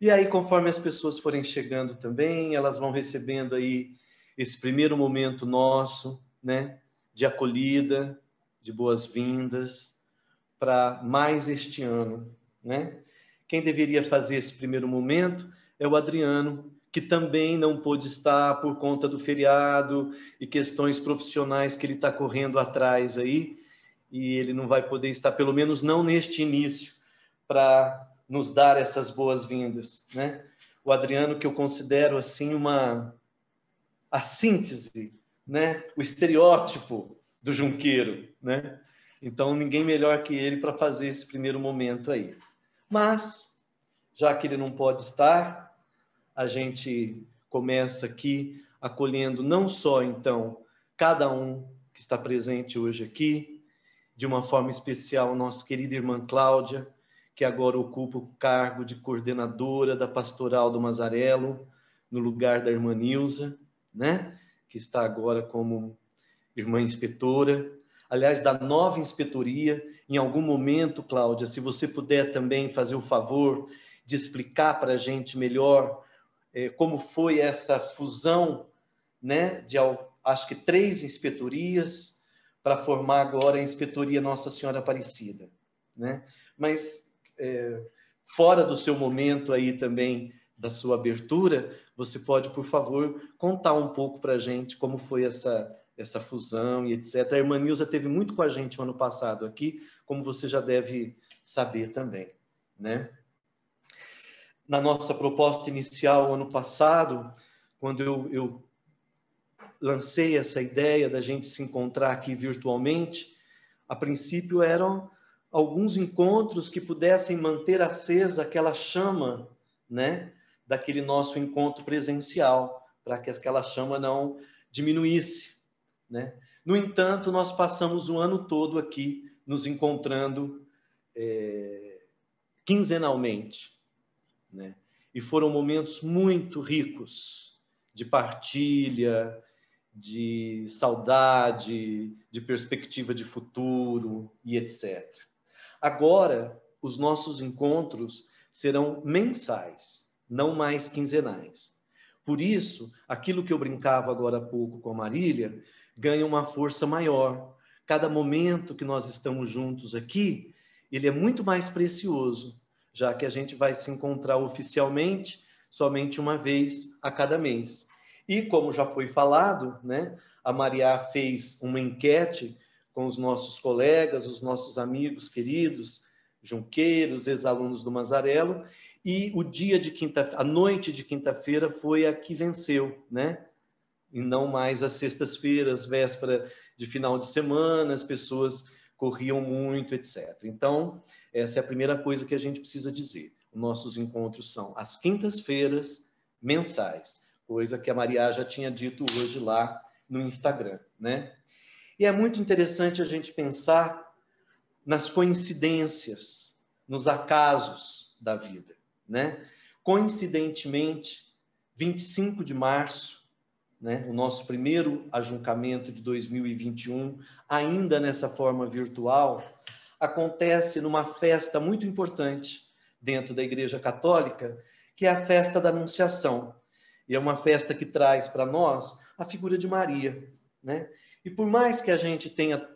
E aí, conforme as pessoas forem chegando também, elas vão recebendo aí esse primeiro momento nosso, né, de acolhida, de boas-vindas, para mais este ano, né? Quem deveria fazer esse primeiro momento é o Adriano, que também não pôde estar por conta do feriado e questões profissionais que ele está correndo atrás aí, e ele não vai poder estar, pelo menos não neste início, para nos dar essas boas-vindas, né? O Adriano, que eu considero assim a síntese, né? O estereótipo do junqueiro, né? Então, ninguém melhor que ele para fazer esse primeiro momento aí. Mas, já que ele não pode estar, a gente começa aqui acolhendo não só, então, cada um que está presente hoje aqui, de uma forma especial, nossa querida irmã Cláudia, que agora ocupa o cargo de coordenadora da Pastoral do Mazarelo, no lugar da irmã Nilza, né? Que está agora como irmã inspetora. Aliás, da nova inspetoria, em algum momento, Cláudia, se você puder também fazer o favor de explicar para a gente melhor como foi essa fusão, né, de acho que 3 inspetorias para formar agora a Inspetoria Nossa Senhora Aparecida, né? Mas fora do seu momento aí também da sua abertura, você pode, por favor, contar um pouco para a gente como foi essa fusão e etc. A irmã Nilza esteve muito com a gente no ano passado aqui, como você já deve saber também, né? Na nossa proposta inicial, ano passado, quando eu lancei essa ideia da gente se encontrar aqui virtualmente, a princípio eram alguns encontros que pudessem manter acesa aquela chama, né, daquele nosso encontro presencial, para que aquela chama não diminuísse, né? No entanto, nós passamos o ano todo aqui nos encontrando quinzenalmente, né? E foram momentos muito ricos de partilha, de saudade, de perspectiva de futuro e etc. Agora, os nossos encontros serão mensais, não mais quinzenais. Por isso, aquilo que eu brincava agora há pouco com a Marília ganha uma força maior. Cada momento que nós estamos juntos aqui, ele é muito mais precioso, já que a gente vai se encontrar oficialmente somente uma vez a cada mês. E como já foi falado, né, a Maria fez uma enquete com os nossos colegas, os nossos amigos queridos, junqueiros, ex-alunos do Mazarelo, e o dia de a noite de quinta-feira foi a que venceu, né? E não mais as sextas-feiras, véspera de final de semana, as pessoas corriam muito, etc. Então, essa é a primeira coisa que a gente precisa dizer. Os nossos encontros são às quintas-feiras, mensais, coisa que a Maria já tinha dito hoje lá no Instagram, né? E é muito interessante a gente pensar nas coincidências, nos acasos da vida, né? Coincidentemente, 25 de março, né, o nosso primeiro ajuncamento de 2021, ainda nessa forma virtual, acontece numa festa muito importante dentro da Igreja Católica, que é a festa da Anunciação. E é uma festa que traz para nós a figura de Maria, né? E por mais que a gente tenha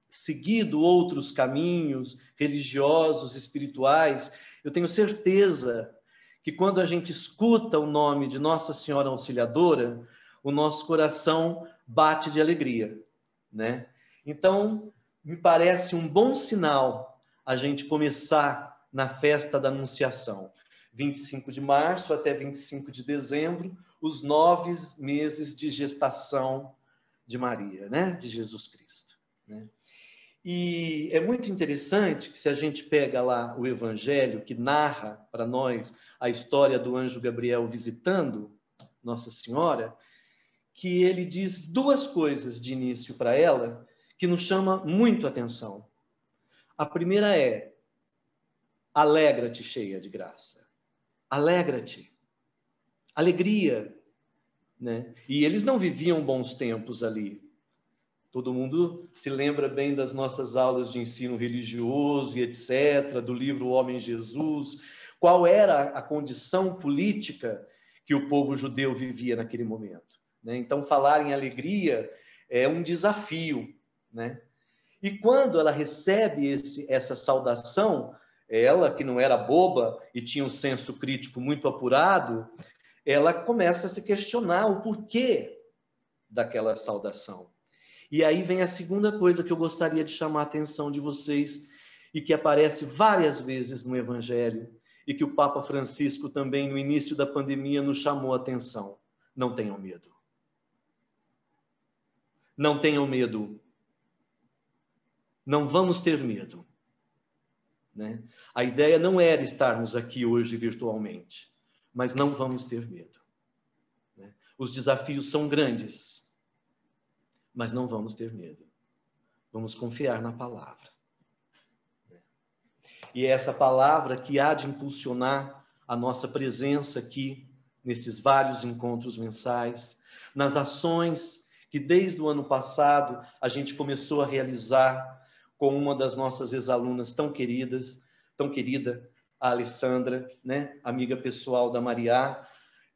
seguido outros caminhos religiosos, espirituais, eu tenho certeza que quando a gente escuta o nome de Nossa Senhora Auxiliadora, o nosso coração bate de alegria, né? Então, me parece um bom sinal a gente começar na festa da Anunciação. 25 de março até 25 de dezembro, os 9 meses de gestação de Maria, né? De Jesus Cristo, né? E é muito interessante que se a gente pega lá o Evangelho, que narra para nós a história do anjo Gabriel visitando Nossa Senhora, que ele diz 2 coisas de início para ela que nos chama muito a atenção. A primeira é: alegra-te, cheia de graça. Alegra-te. Alegria, né? E eles não viviam bons tempos ali. Todo mundo se lembra bem das nossas aulas de ensino religioso e etc., do livro O Homem Jesus, qual era a condição política que o povo judeu vivia naquele momento, né? Então, falar em alegria é um desafio, né? E quando ela recebe essa saudação, ela, que não era boba e tinha um senso crítico muito apurado, ela começa a se questionar o porquê daquela saudação. E aí vem a segunda coisa que eu gostaria de chamar a atenção de vocês e que aparece várias vezes no Evangelho e que o Papa Francisco também, no início da pandemia, nos chamou a atenção. Não tenham medo. Não tenham medo. Não vamos ter medo, né? A ideia não era estarmos aqui hoje virtualmente, mas não vamos ter medo, né? Os desafios são grandes, mas não vamos ter medo. Vamos confiar na palavra, né? E é essa palavra que há de impulsionar a nossa presença aqui, nesses vários encontros mensais, nas ações que desde o ano passado a gente começou a realizar com uma das nossas ex-alunas tão querida, a Alessandra, né? Amiga pessoal da Maria.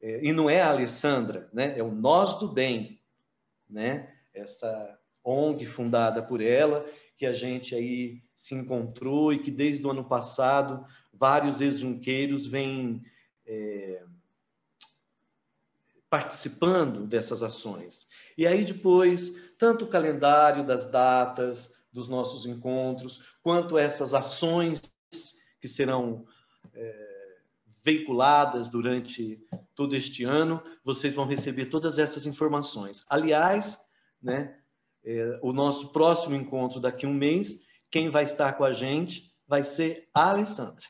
E não é a Alessandra, né? É o Nós do Bem, né? Essa ONG fundada por ela, que a gente aí se encontrou e que desde o ano passado vários ex-junqueiros vêm participando dessas ações. E aí depois, tanto o calendário das datas, dos nossos encontros, quanto essas ações que serão veiculadas durante todo este ano, vocês vão receber todas essas informações. Aliás, né, o nosso próximo encontro daqui a um mês, quem vai estar com a gente vai ser a Alessandra,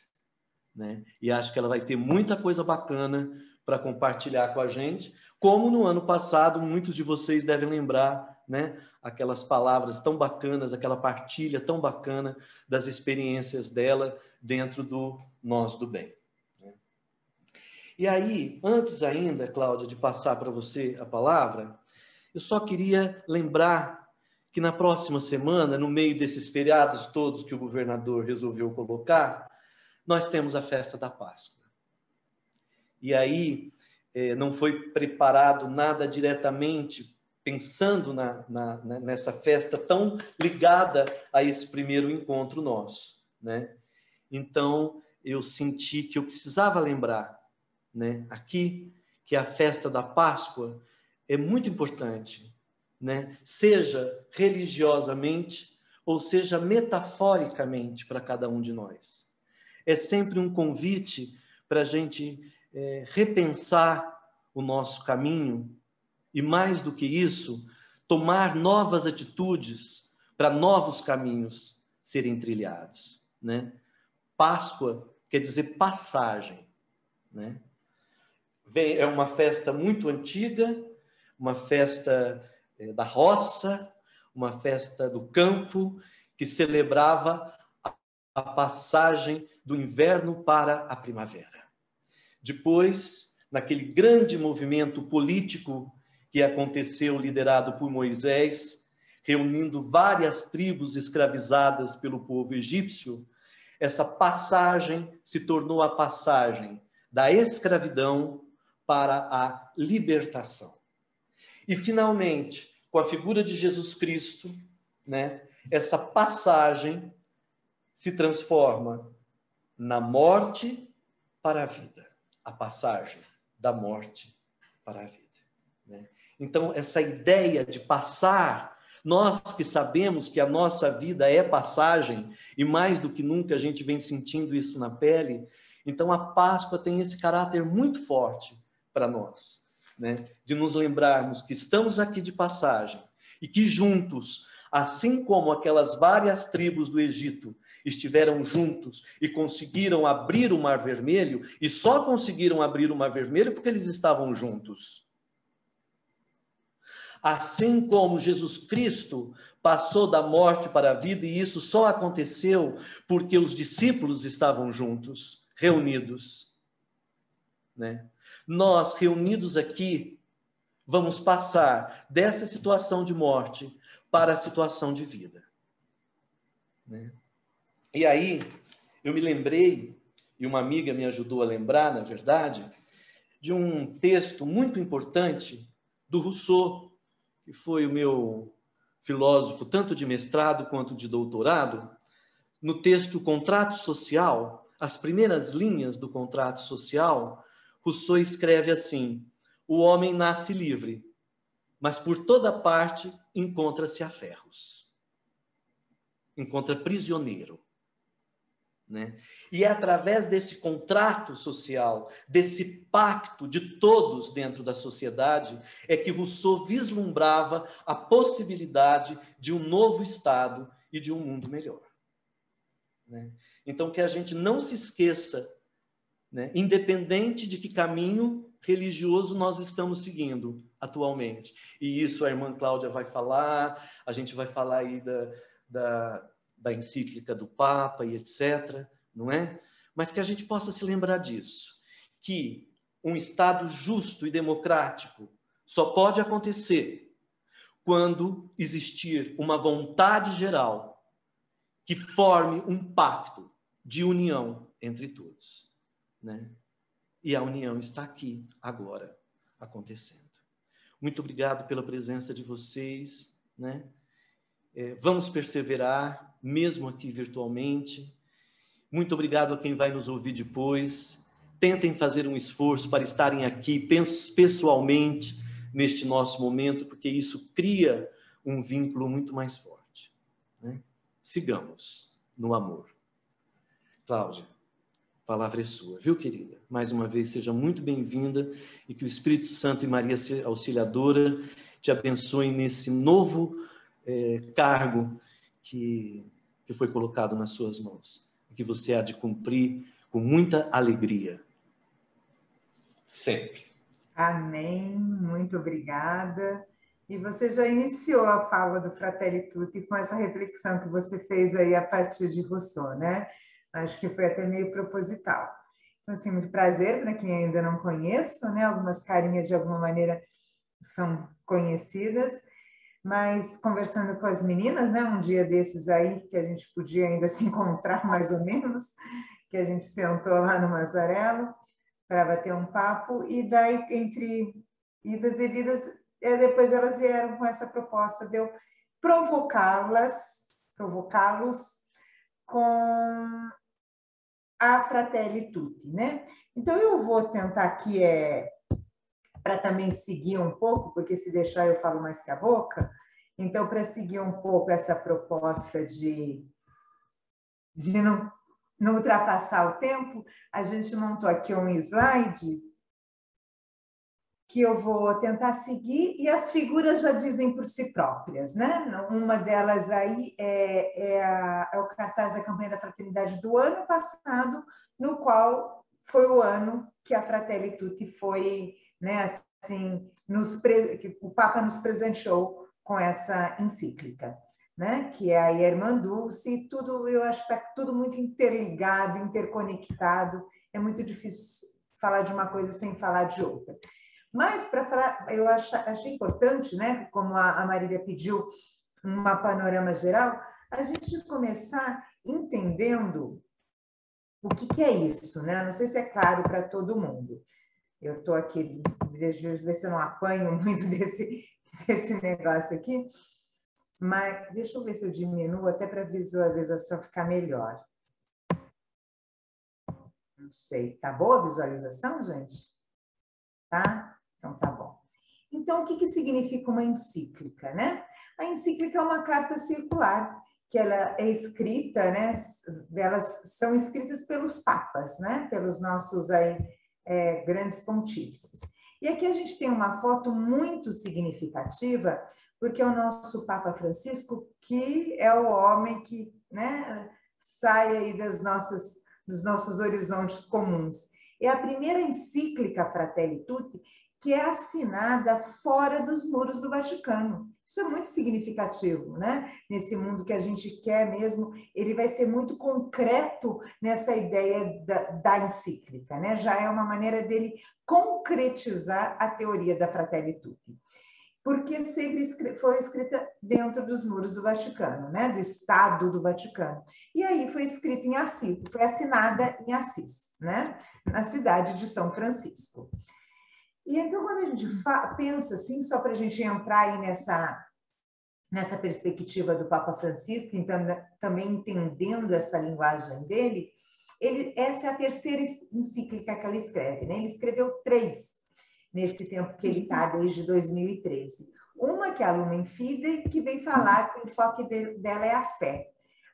né? E acho que ela vai ter muita coisa bacana para compartilhar com a gente, como no ano passado, muitos de vocês devem lembrar, né? Aquelas palavras tão bacanas, aquela partilha tão bacana das experiências dela dentro do Nós do Bem. E aí, antes ainda, Cláudia, de passar para você a palavra, eu só queria lembrar que na próxima semana, no meio desses feriados todos que o governador resolveu colocar, nós temos a festa da Páscoa. E aí, não foi preparado nada diretamente pensando nessa festa tão ligada a esse primeiro encontro nosso, né? Então, eu senti que eu precisava lembrar, né, aqui, que a festa da Páscoa é muito importante, né? Seja religiosamente ou seja metaforicamente para cada um de nós. É sempre um convite para a gente repensar o nosso caminho e, mais do que isso, tomar novas atitudes para novos caminhos serem trilhados, né? Páscoa quer dizer passagem, né? É uma festa muito antiga, uma festa da roça, uma festa do campo, que celebrava a passagem do inverno para a primavera. Depois, naquele grande movimento político que aconteceu, liderado por Moisés, reunindo várias tribos escravizadas pelo povo egípcio, essa passagem se tornou a passagem da escravidão para a libertação. E, finalmente, com a figura de Jesus Cristo, né, essa passagem se transforma na morte para a vida. A passagem da morte para a vida, né? Então, essa ideia de passar, nós que sabemos que a nossa vida é passagem, e mais do que nunca a gente vem sentindo isso na pele, então a Páscoa tem esse caráter muito forte para nós, né? De nos lembrarmos que estamos aqui de passagem e que juntos, assim como aquelas várias tribos do Egito estiveram juntos e conseguiram abrir o Mar Vermelho, e só conseguiram abrir o Mar Vermelho porque eles estavam juntos. Assim como Jesus Cristo passou da morte para a vida, e isso só aconteceu porque os discípulos estavam juntos, reunidos, né? Nós, reunidos aqui, vamos passar dessa situação de morte para a situação de vida, né? E aí, eu me lembrei e uma amiga me ajudou a lembrar, na verdade, de um texto muito importante do Rousseau, que foi o meu filósofo tanto de mestrado quanto de doutorado. No texto Contrato Social, as primeiras linhas do contrato social, Rousseau escreve assim: o homem nasce livre, mas por toda parte encontra-se a ferros. Encontra prisioneiro. Né? E é através desse contrato social, desse pacto de todos dentro da sociedade, é que Rousseau vislumbrava a possibilidade de um novo Estado e de um mundo melhor. Né? Então, que a gente não se esqueça, né, independente de que caminho religioso nós estamos seguindo atualmente. E isso a irmã Cláudia vai falar, a gente vai falar aí da encíclica do Papa e etc., não é? Mas que a gente possa se lembrar disso, que um Estado justo e democrático só pode acontecer quando existir uma vontade geral que forme um pacto de união entre todos, né? E a união está aqui, agora, acontecendo. Muito obrigado pela presença de vocês, né? Vamos perseverar, mesmo aqui virtualmente. Muito obrigado a quem vai nos ouvir depois. Tentem fazer um esforço para estarem aqui pessoalmente neste nosso momento, porque isso cria um vínculo muito mais forte, né? Sigamos no amor. Cláudia, a palavra é sua, viu, querida? Mais uma vez, seja muito bem-vinda e que o Espírito Santo e Maria Auxiliadora te abençoem nesse novo cargo que foi colocado nas suas mãos. Que você há de cumprir com muita alegria. Sempre. Amém. Muito obrigada. E você já iniciou a fala do Fratelli Tutti com essa reflexão que você fez aí a partir de Rousseau, né? Acho que foi até meio proposital. Então, assim, muito prazer para quem ainda não conhece, né? Algumas carinhas de alguma maneira são conhecidas, mas conversando com as meninas, né? Um dia desses aí que a gente podia ainda se encontrar mais ou menos, que a gente sentou lá no Mazarello para bater um papo, e daí, entre idas e vidas, depois elas vieram com essa proposta de eu provocá-los com a Fratelli Tutti, né? Então, eu vou tentar aqui, para também seguir um pouco, porque se deixar eu falo mais que a boca, então, para seguir um pouco essa proposta de não ultrapassar o tempo, a gente montou aqui um slide que eu vou tentar seguir, e as figuras já dizem por si próprias, né? Uma delas aí é o cartaz da campanha da Fraternidade do ano passado, no qual foi o ano que a Fratelli Tutti foi, né, assim, que o Papa nos presenteou com essa encíclica, né? Que é a Irmã Dulce, tudo, eu acho que está tudo muito interligado, interconectado, é muito difícil falar de uma coisa sem falar de outra. Mas, para falar, eu achei importante, né, como a Marília pediu, um panorama geral, a gente começar entendendo o que é isso, né? Não sei se é claro para todo mundo. Eu estou aqui, deixa eu ver se eu não apanho muito desse negócio aqui, mas deixa eu ver se eu diminuo até para a visualização ficar melhor. Não sei, tá boa a visualização, gente? Tá? Então, tá bom. Então, o que significa uma encíclica, né? A encíclica é uma carta circular, que ela é escrita, né? Elas são escritas pelos papas, né? Pelos nossos aí, grandes pontífices. E aqui a gente tem uma foto muito significativa, porque é o nosso Papa Francisco, que é o homem que, né, sai aí dos nossos horizontes comuns. É a primeira encíclica Fratelli Tutti que é assinada fora dos muros do Vaticano. Isso é muito significativo, né? Nesse mundo que a gente quer mesmo, ele vai ser muito concreto nessa ideia da encíclica, né? Já é uma maneira dele concretizar a teoria da Fratelli Tutti, porque sempre foi escrita dentro dos muros do Vaticano, né? Do Estado do Vaticano. E aí foi escrita em Assis, foi assinada em Assis. né? Na cidade de São Francisco. E então, quando a gente pensa assim, só para a gente entrar aí nessa perspectiva do Papa Francisco, então, também entendendo essa linguagem dele, essa é a terceira encíclica que ele escreve, né? Ele escreveu 3 nesse tempo que ele está, desde 2013. Uma que é a Lumen Fidei, que vem falar que o enfoque dela é a fé.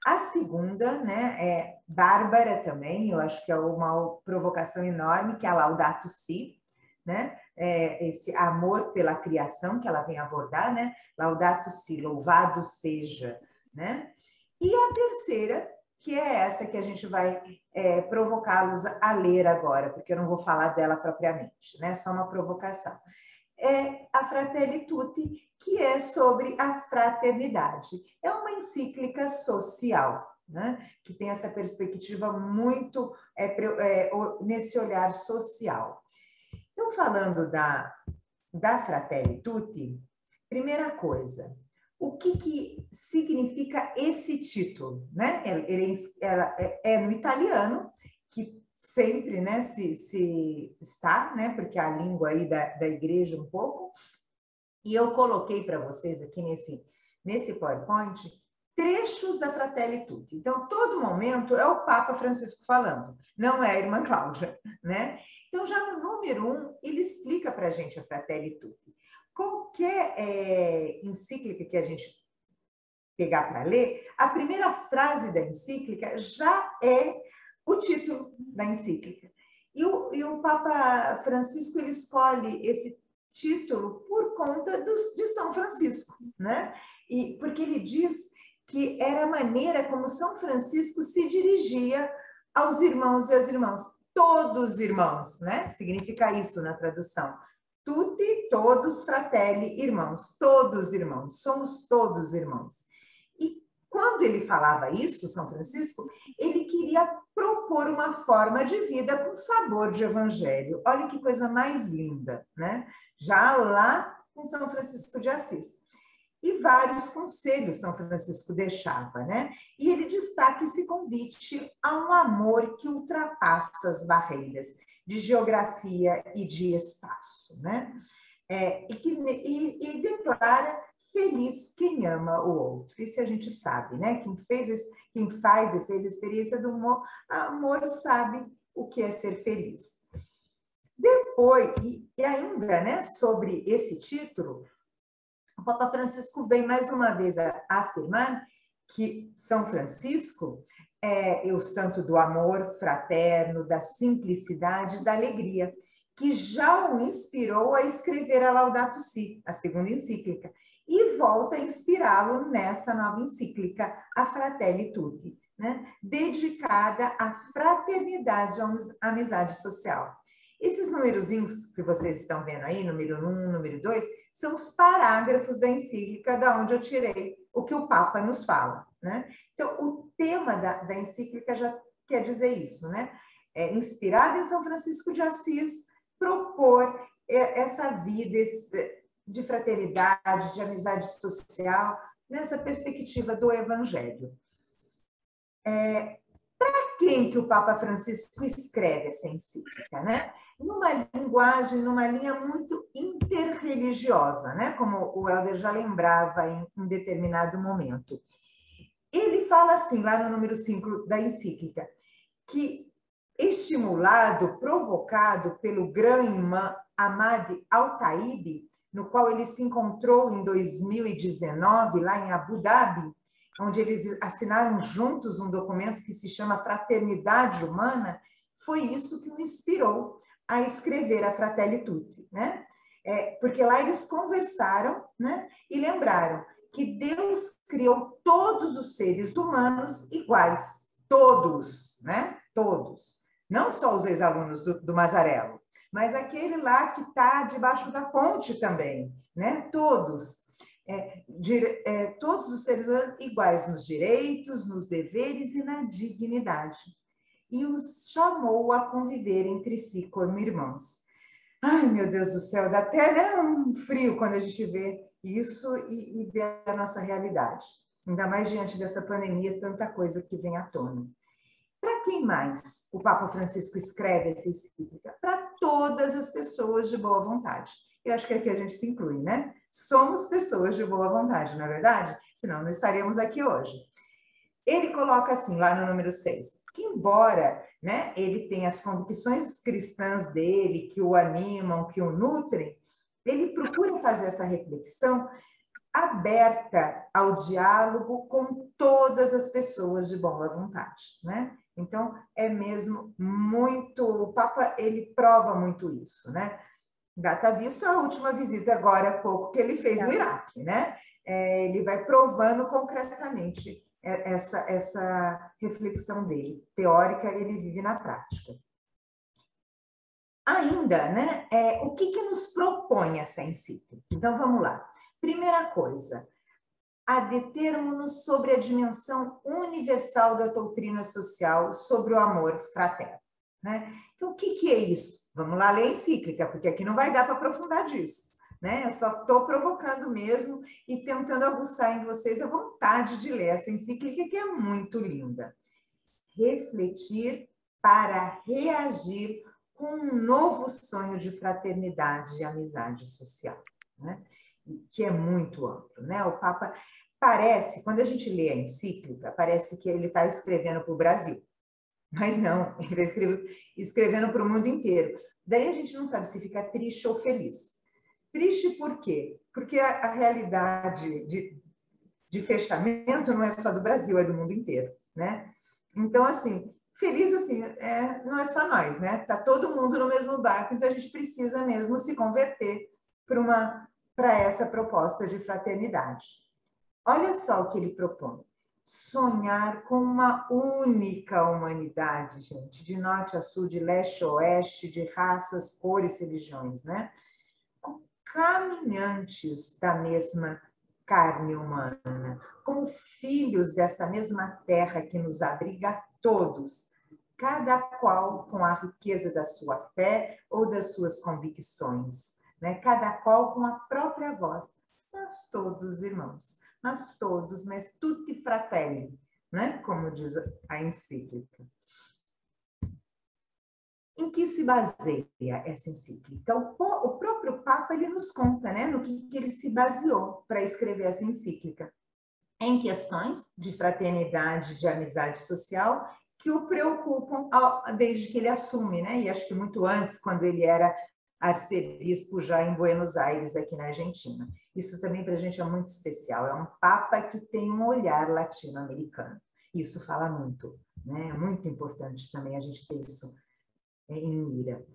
A segunda, né, é bárbara também, eu acho que é uma provocação enorme, que é a Laudato Si, né? Esse amor pela criação que ela vem abordar, né? Laudato Si, louvado seja, né? E a terceira, que é essa que a gente vai provocá-los a ler agora, porque eu não vou falar dela propriamente, né? Só uma provocação. É a Fratelli Tutti, que é sobre a fraternidade. É uma encíclica social, né? Que tem essa perspectiva muito nesse olhar social. Então, falando da Fratelli Tutti, primeira coisa, o que significa esse título, né? Ela é no italiano, que sempre, né, se está, né, porque é a língua aí da igreja um pouco, e eu coloquei para vocês aqui nesse PowerPoint trechos da Fratelli Tutti. Então, todo momento é o Papa Francisco falando, não é a irmã Cláudia, né? Então, já no número 1, ele explica para a gente a Fratelli Tutti. Qualquer encíclica que a gente pegar para ler, a primeira frase da encíclica já é o título da encíclica. E o Papa Francisco ele escolhe esse título por conta de São Francisco, né? E porque ele diz que era a maneira como São Francisco se dirigia aos irmãos e às irmãs, todos irmãos, né? Significa isso na tradução. Tutti, todos, fratelli, irmãos, todos irmãos, somos todos irmãos. E quando ele falava isso, São Francisco, ele queria propor uma forma de vida com sabor de evangelho. Olha que coisa mais linda, né? Já lá com São Francisco de Assis. E vários conselhos São Francisco deixava, né? E ele destaca esse convite a um amor que ultrapassa as barreiras de geografia e de espaço, né? E declara feliz quem ama o outro. Isso a gente sabe, né? Quem faz e fez a experiência do amor sabe o que é ser feliz. Depois, e ainda, né, sobre esse título, o Papa Francisco vem mais uma vez a afirmar que São Francisco é o santo do amor fraterno, da simplicidade, da alegria, que já o inspirou a escrever a Laudato Si, a segunda encíclica, e volta a inspirá-lo nessa nova encíclica, a Fratelli Tutti, né? Dedicada à fraternidade, à amizade social. Esses numerozinhos que vocês estão vendo aí, número 1, número 2, são os parágrafos da encíclica, da onde eu tirei o que o Papa nos fala, né? Então, o tema da encíclica já quer dizer isso, né? Inspirada em São Francisco de Assis, propor essa vida de fraternidade, de amizade social, nessa perspectiva do Evangelho. Para quem que o Papa Francisco escreve essa encíclica, né? Numa linguagem, numa linha muito interreligiosa, né? Como o Helder já lembrava em determinado momento. Ele fala assim, lá no número 5 da encíclica, que estimulado, provocado pelo Gran Ahmad Al-Taib, no qual ele se encontrou em 2019, lá em Abu Dhabi, onde eles assinaram juntos um documento que se chama Fraternidade Humana, foi isso que o inspirou a escrever a Fratelli Tutti, né? Porque lá eles conversaram, né? E lembraram que Deus criou todos os seres humanos iguais, todos, né? Todos. Não só os ex-alunos do Mazarello, mas aquele lá que está debaixo da ponte também, né? Todos. Todos os seres humanos iguais nos direitos, nos deveres e na dignidade. E os chamou a conviver entre si como irmãos. Ai, meu Deus do céu, dá até um frio quando a gente vê isso e vê a nossa realidade. Ainda mais diante dessa pandemia, tanta coisa que vem à tona. Para Escutem mais, o Papa Francisco escreve essa encíclica para todas as pessoas de boa vontade. Eu acho que aqui a gente se inclui, né? Somos pessoas de boa vontade, não é verdade? Senão não estaríamos aqui hoje. Ele coloca assim, lá no número 6, que embora, né, ele tenha as convicções cristãs dele, que o animam, que o nutrem, ele procura fazer essa reflexão aberta ao diálogo com todas as pessoas de boa vontade, né? Então, é mesmo muito... O Papa, ele prova muito isso, né? Data vista a última visita agora há pouco que ele fez no Iraque, né? Ele vai provando concretamente essa reflexão dele. Teórica, ele vive na prática. Ainda, né? O que nos propõe essa encíclica? Então, vamos lá. Primeira coisa, adetermos-nos sobre a dimensão universal da doutrina social, sobre o amor fraterno, né? Então, o que é isso? Vamos lá ler a encíclica, porque aqui não vai dar para aprofundar disso, né? Eu só estou provocando mesmo e tentando aguçar em vocês a vontade de ler essa encíclica, que é muito linda. Refletir para reagir com um novo sonho de fraternidade e amizade social, né? Que é muito amplo, né? O Papa parece, quando a gente lê a encíclica, parece que ele está escrevendo para o Brasil, mas não, ele está escrevendo para o mundo inteiro. Daí a gente não sabe se fica triste ou feliz. Triste por quê? Porque a realidade de fechamento não é só do Brasil, é do mundo inteiro, né? Então, assim, feliz assim, não é só nós, né? Tá todo mundo no mesmo barco, então a gente precisa mesmo se converter para essa proposta de fraternidade. Olha só o que ele propõe. Sonhar com uma única humanidade, gente, de norte a sul, de leste a oeste, de raças, cores, religiões, né? Caminhantes da mesma carne humana, como filhos dessa mesma terra que nos abriga a todos, cada qual com a riqueza da sua fé ou das suas convicções, né? Cada qual com a própria voz, mas todos irmãos, mas todos, mas tutti fratelli, né? Como diz a encíclica. Em que se baseia essa encíclica? Então, o próprio Papa ele nos conta, né, no que ele se baseou para escrever essa encíclica. Em questões de fraternidade, de amizade social, que o preocupam desde que ele assume, né? E acho que muito antes, quando ele era arcebispo já em Buenos Aires, aqui na Argentina. Isso também para a gente é muito especial. É um Papa que tem um olhar latino-americano. Isso fala muito, né? É muito importante também a gente ter isso em mira.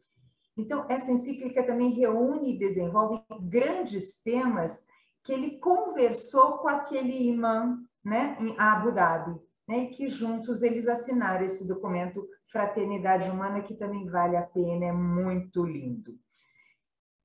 Então, essa encíclica também reúne e desenvolve grandes temas que ele conversou com aquele imã, né, em Abu Dhabi, né, e que juntos eles assinaram esse documento Fraternidade Humana, que também vale a pena, é muito lindo.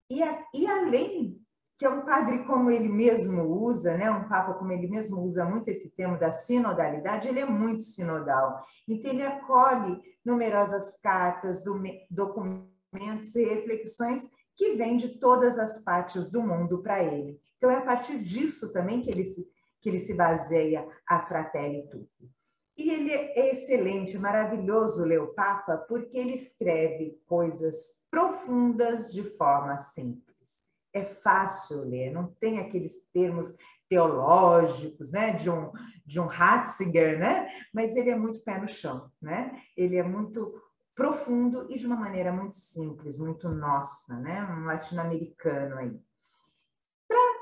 E além que é um padre como ele mesmo usa, né, um papa como ele mesmo usa muito esse termo da sinodalidade, ele é muito sinodal. Então, ele acolhe numerosas cartas, documentos e reflexões que vêm de todas as partes do mundo para ele. Então, é a partir disso também que ele se baseia a Fratelli Tutti. E ele é excelente, maravilhoso ler o Papa, porque ele escreve coisas profundas de forma simples. É fácil ler, não tem aqueles termos teológicos, né, de um Ratzinger, né? Mas ele é muito pé no chão, né? Ele é muito profundo e de uma maneira muito simples, muito nossa, né? Um latino-americano aí.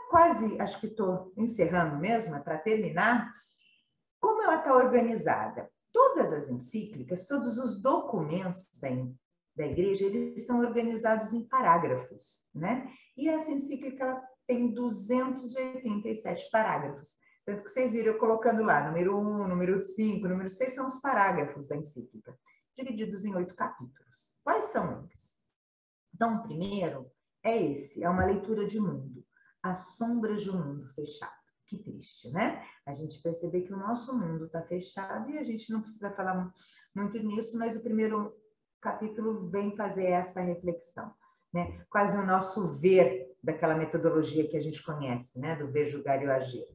Quase, acho que estou encerrando mesmo, para terminar. Como ela está organizada? Todas as encíclicas, todos os documentos da igreja, eles são organizados em parágrafos, né? E essa encíclica tem 287 parágrafos. Tanto que vocês viram eu colocando lá, número 1, número 5, número 6, são os parágrafos da encíclica, divididos em 8 capítulos. Quais são eles? Então, o primeiro é esse, é uma leitura de mundo. As sombras de um mundo fechado. Que triste, né? A gente perceber que o nosso mundo está fechado e a gente não precisa falar muito nisso, mas o primeiro capítulo vem fazer essa reflexão, né? Quase o nosso ver daquela metodologia que a gente conhece, né? Do ver, julgar e agir.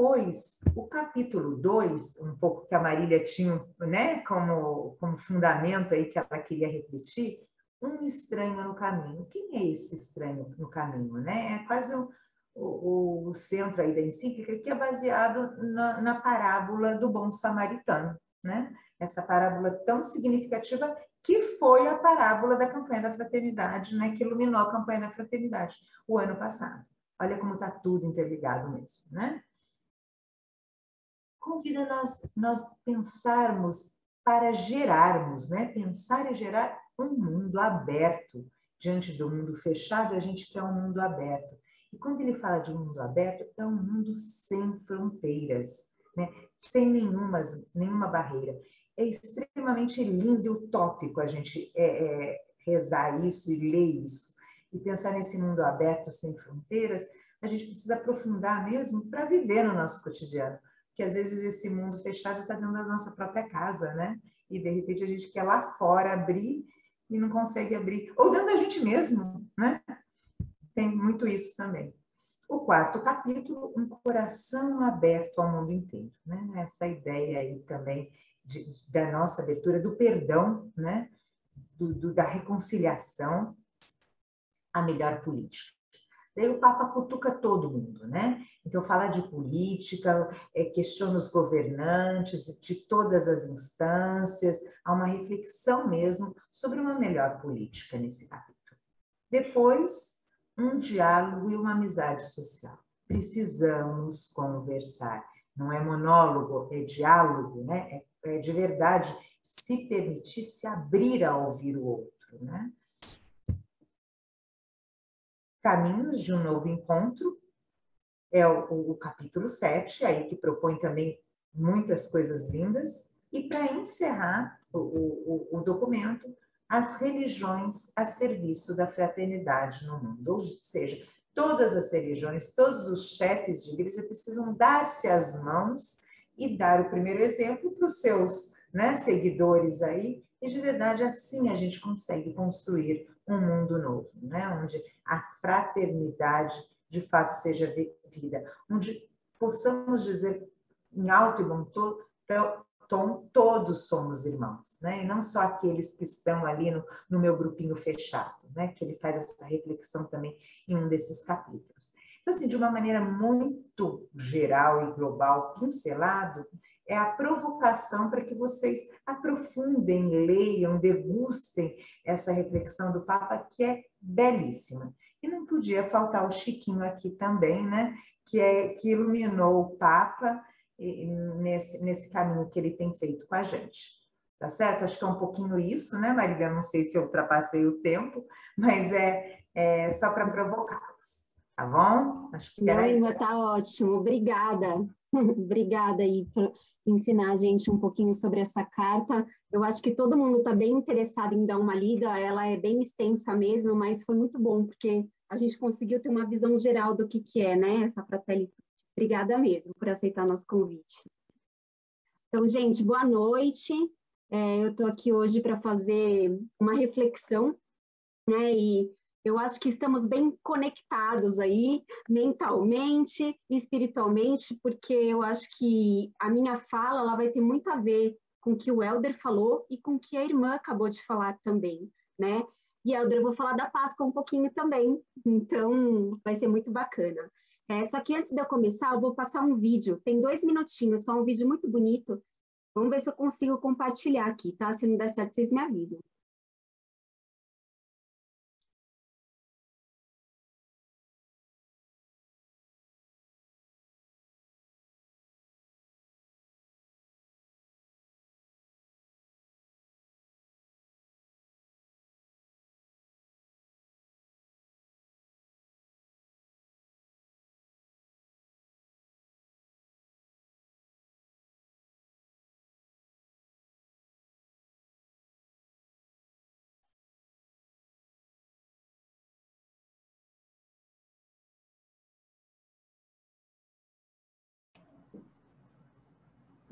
depois, o capítulo 2, um pouco que a Marília tinha, né, como fundamento aí que ela queria refletir, um estranho no caminho. Quem é esse estranho no caminho, né? É quase o centro aí da encíclica, que é baseado na parábola do bom samaritano, né? Essa parábola tão significativa que foi a parábola da campanha da fraternidade, né? Que iluminou a campanha da fraternidade o ano passado. Olha como está tudo interligado mesmo, né? Convida nós pensarmos para gerarmos, né? Pensar e gerar um mundo aberto. Diante do mundo fechado, a gente quer um mundo aberto. E quando ele fala de um mundo aberto, é um mundo sem fronteiras, né? Sem nenhuma barreira. É extremamente lindo e utópico a gente rezar isso e ler isso. E pensar nesse mundo aberto, sem fronteiras, a gente precisa aprofundar mesmo para viver no nosso cotidiano. Porque às vezes esse mundo fechado está dentro da nossa própria casa, né? E de repente a gente quer lá fora abrir e não consegue abrir. Ou dentro da gente mesmo, né? Tem muito isso também. O quarto capítulo, um coração aberto ao mundo inteiro, né? Essa ideia aí também da nossa abertura, do perdão, né? Da reconciliação, a melhor política. Daí o Papa cutuca todo mundo, né? Então fala de política, questiona os governantes de todas as instâncias, há uma reflexão mesmo sobre uma melhor política nesse capítulo. Depois, um diálogo e uma amizade social. Precisamos conversar. Não é monólogo, é diálogo, né? É de verdade se permitir se abrir a ouvir o outro, né? Caminhos de um novo encontro, é o capítulo 7, aí que propõe também muitas coisas lindas. E para encerrar o documento, as religiões a serviço da fraternidade no mundo. Ou seja, todas as religiões, todos os chefes de igreja precisam dar-se as mãos e dar o primeiro exemplo para os seus, né, seguidores aí, e de verdade assim a gente consegue construir um mundo novo, né, onde a fraternidade de fato seja vida, onde possamos dizer em alto e bom tom, todos somos irmãos, né? E não só aqueles que estão ali no meu grupinho fechado, né? Que ele faz essa reflexão também em um desses capítulos. Então, assim, de uma maneira muito geral e global, pincelado, é a provocação para que vocês aprofundem, leiam, degustem essa reflexão do Papa, que é belíssima. E não podia faltar o Chiquinho aqui também, né? Que iluminou o Papa nesse caminho que ele tem feito com a gente. Tá certo? Acho que é um pouquinho isso, né, Marília? Não sei se eu ultrapassei o tempo, mas é só para provocá-los. Tá bom? Acho que Não, irmã, tá ótimo. Obrigada. Obrigada aí por ensinar a gente um pouquinho sobre essa carta. Eu acho que todo mundo está bem interessado em dar uma lida. Ela é bem extensa mesmo, mas foi muito bom, porque a gente conseguiu ter uma visão geral do que é, né, essa Fratelli. Obrigada mesmo por aceitar nosso convite. Então, gente, boa noite. Eu estou aqui hoje para fazer uma reflexão, né, e eu acho que estamos bem conectados aí, mentalmente e espiritualmente, porque eu acho que a minha fala ela vai ter muito a ver com o que o Helder falou e com o que a irmã acabou de falar também, né? E, Helder, eu vou falar da Páscoa um pouquinho também, então vai ser muito bacana. Só que antes de eu começar, eu vou passar um vídeo, tem 2 minutinhos, só um vídeo muito bonito. Vamos ver se eu consigo compartilhar aqui, tá? Se não der certo, vocês me avisam.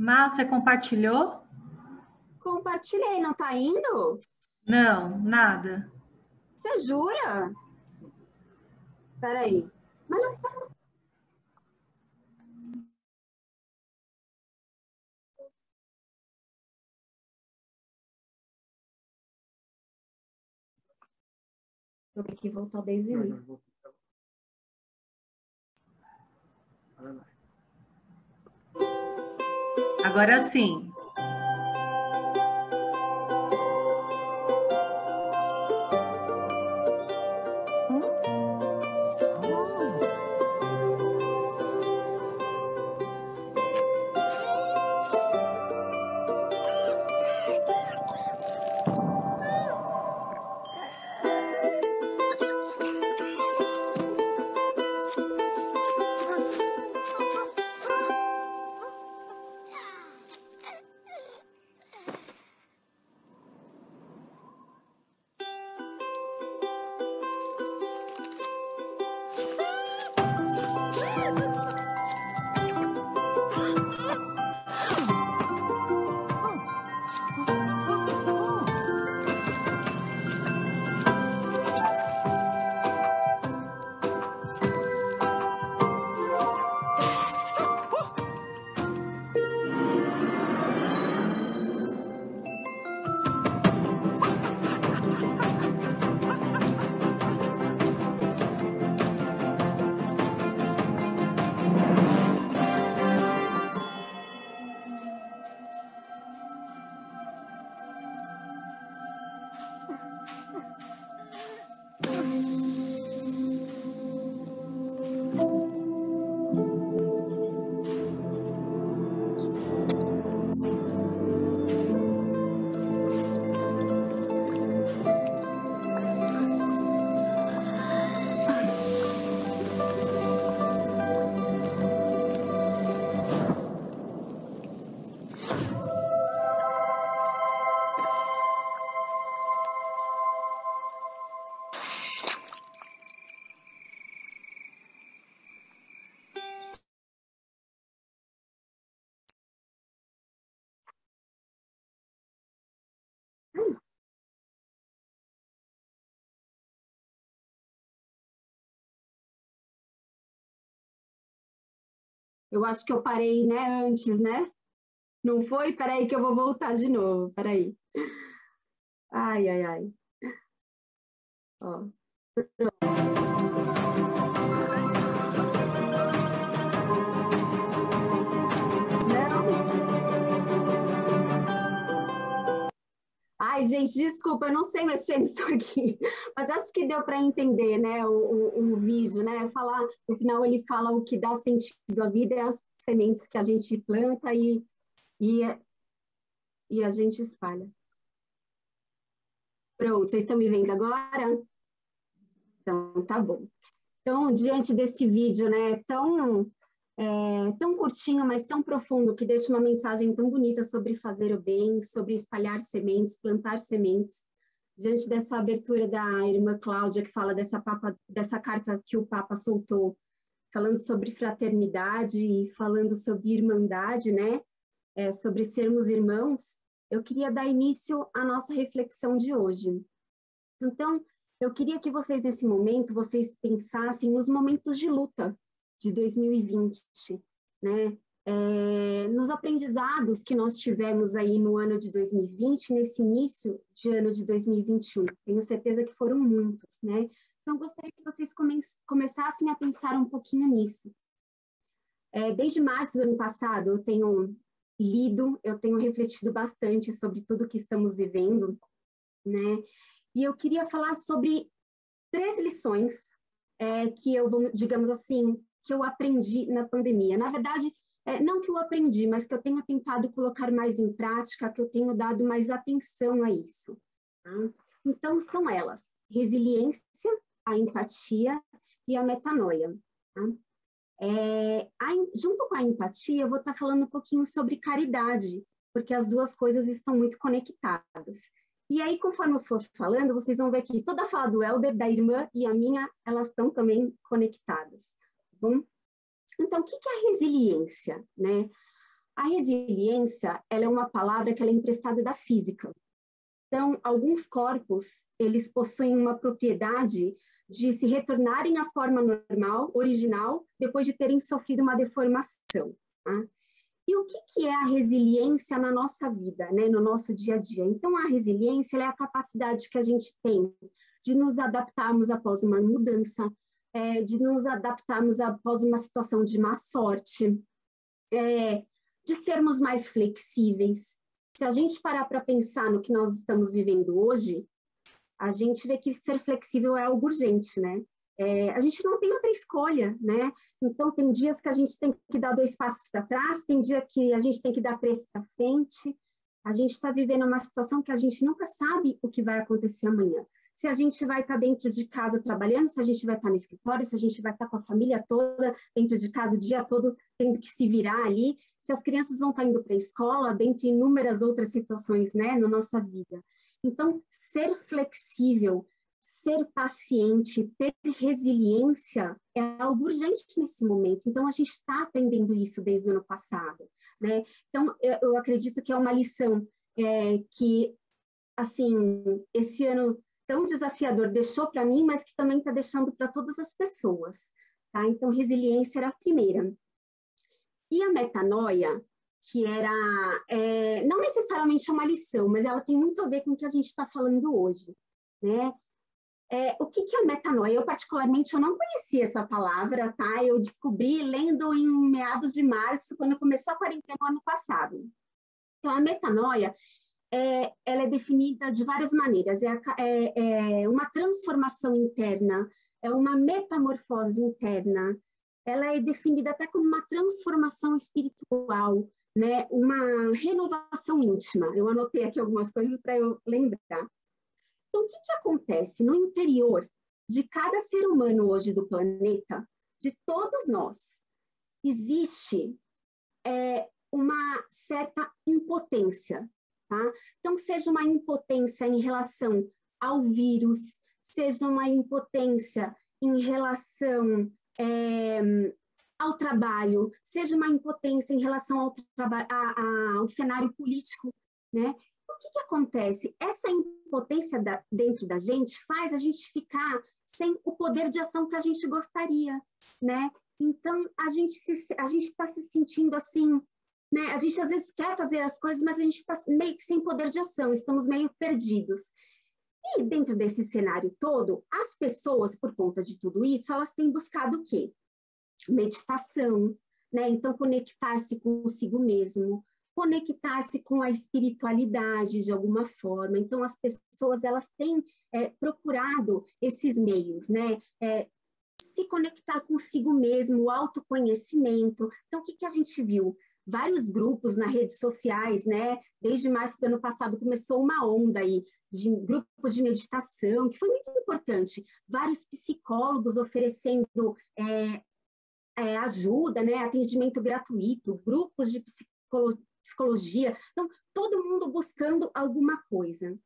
Má, você compartilhou? Compartilhei, não tá indo? Não, nada. Você jura? Espera aí. Mas não Vou ter que voltar desde o início. Agora sim. Eu acho que eu parei, né, antes, né? Não foi? Peraí que eu vou voltar de novo, peraí. Ai, ai, ai. Ó. Ai, gente, desculpa, eu não sei mexer nisso aqui, mas acho que deu para entender, né, o vídeo, né? Falar, no final ele fala o que dá sentido à vida é as sementes que a gente planta e, e a gente espalha. Pronto, vocês estão me vendo agora? Então, tá bom. Então, diante desse vídeo, né, tão curtinho, mas tão profundo, que deixa uma mensagem tão bonita sobre fazer o bem, sobre espalhar sementes, plantar sementes. Diante dessa abertura da irmã Cláudia, que fala dessa carta que o Papa soltou, falando sobre fraternidade e falando sobre irmandade, né? Sobre sermos irmãos, eu queria dar início à nossa reflexão de hoje. Então, eu queria que vocês, nesse momento, vocês pensassem nos momentos de luta de 2020, né? Nos aprendizados que nós tivemos aí no ano de 2020, nesse início de ano de 2021. Tenho certeza que foram muitos, né? Então, eu gostaria que vocês começassem a pensar um pouquinho nisso. Desde março do ano passado, eu tenho lido, eu tenho refletido bastante sobre tudo que estamos vivendo, né? E eu queria falar sobre 3 lições que eu, digamos assim, que eu aprendi na pandemia. Na verdade, não que eu aprendi, mas que eu tenho tentado colocar mais em prática, que eu tenho dado mais atenção a isso. Tá? Então, são elas: resiliência, a empatia e a metanoia. Tá? Junto com a empatia, eu vou estar falando um pouquinho sobre caridade, porque as duas coisas estão muito conectadas. E aí, conforme eu for falando, vocês vão ver que toda a fala do Helder, da irmã e a minha, elas estão também conectadas. Tá bom? Então, o que é a resiliência, né? A resiliência, ela é uma palavra que ela é emprestada da física. Então, alguns corpos, eles possuem uma propriedade de se retornarem à forma normal, original, depois de terem sofrido uma deformação. Tá? E o que é a resiliência na nossa vida, né, no nosso dia a dia? Então, a resiliência é a capacidade que a gente tem de nos adaptarmos após uma mudança, de nos adaptarmos após uma situação de má sorte, de sermos mais flexíveis. Se a gente parar para pensar no que nós estamos vivendo hoje, a gente vê que ser flexível é algo urgente, né? A gente não tem outra escolha, né? Então, tem dias que a gente tem que dar 2 passos para trás, tem dia que a gente tem que dar 3 para frente. A gente está vivendo uma situação que a gente nunca sabe o que vai acontecer amanhã. Se a gente vai estar dentro de casa trabalhando, se a gente vai estar no escritório, se a gente vai estar com a família toda dentro de casa o dia todo, tendo que se virar ali, se as crianças vão estar indo para a escola, dentre inúmeras outras situações, né, na nossa vida. Então, ser flexível, ser paciente, ter resiliência é algo urgente nesse momento. Então, a gente está aprendendo isso desde o ano passado, né? Então, eu acredito que é uma lição que, assim, esse ano tão desafiador deixou para mim, mas que também está deixando para todas as pessoas, tá? Então, resiliência era a primeira. E a metanoia, que era, não necessariamente uma lição, mas ela tem muito a ver com o que a gente está falando hoje, né? O que é a metanoia? Eu, particularmente, eu não conhecia essa palavra, tá? Eu descobri lendo em meados de março, quando começou a quarentena no ano passado. Então, a metanoia, ela é definida de várias maneiras. É uma transformação interna, é uma metamorfose interna. Ela é definida até como uma transformação espiritual, né? Uma renovação íntima. Eu anotei aqui algumas coisas para eu lembrar. Então, o que acontece no interior de cada ser humano hoje do planeta, de todos nós? Existe uma certa impotência, tá? Então, seja uma impotência em relação ao vírus, seja uma impotência em relação ao trabalho, seja uma impotência em relação ao cenário político, né? O que acontece? Essa impotência dentro da gente faz a gente ficar sem o poder de ação que a gente gostaria, né? Então, a gente está se sentindo assim, né? A gente às vezes quer fazer as coisas, mas a gente está meio que sem poder de ação, estamos meio perdidos. E dentro desse cenário todo, as pessoas, por conta de tudo isso, elas têm buscado o quê? Meditação, né? Então, conectar-se consigo mesmo, conectar-se com a espiritualidade de alguma forma. Então, as pessoas, elas têm procurado esses meios, né? Se conectar consigo mesmo, o autoconhecimento. Então, o que a gente viu? Vários grupos nas redes sociais, né? Desde março do ano passado começou uma onda aí de grupos de meditação, que foi muito importante. Vários psicólogos oferecendo ajuda, né? Atendimento gratuito, grupos de psicologia. Então, todo mundo buscando alguma coisa.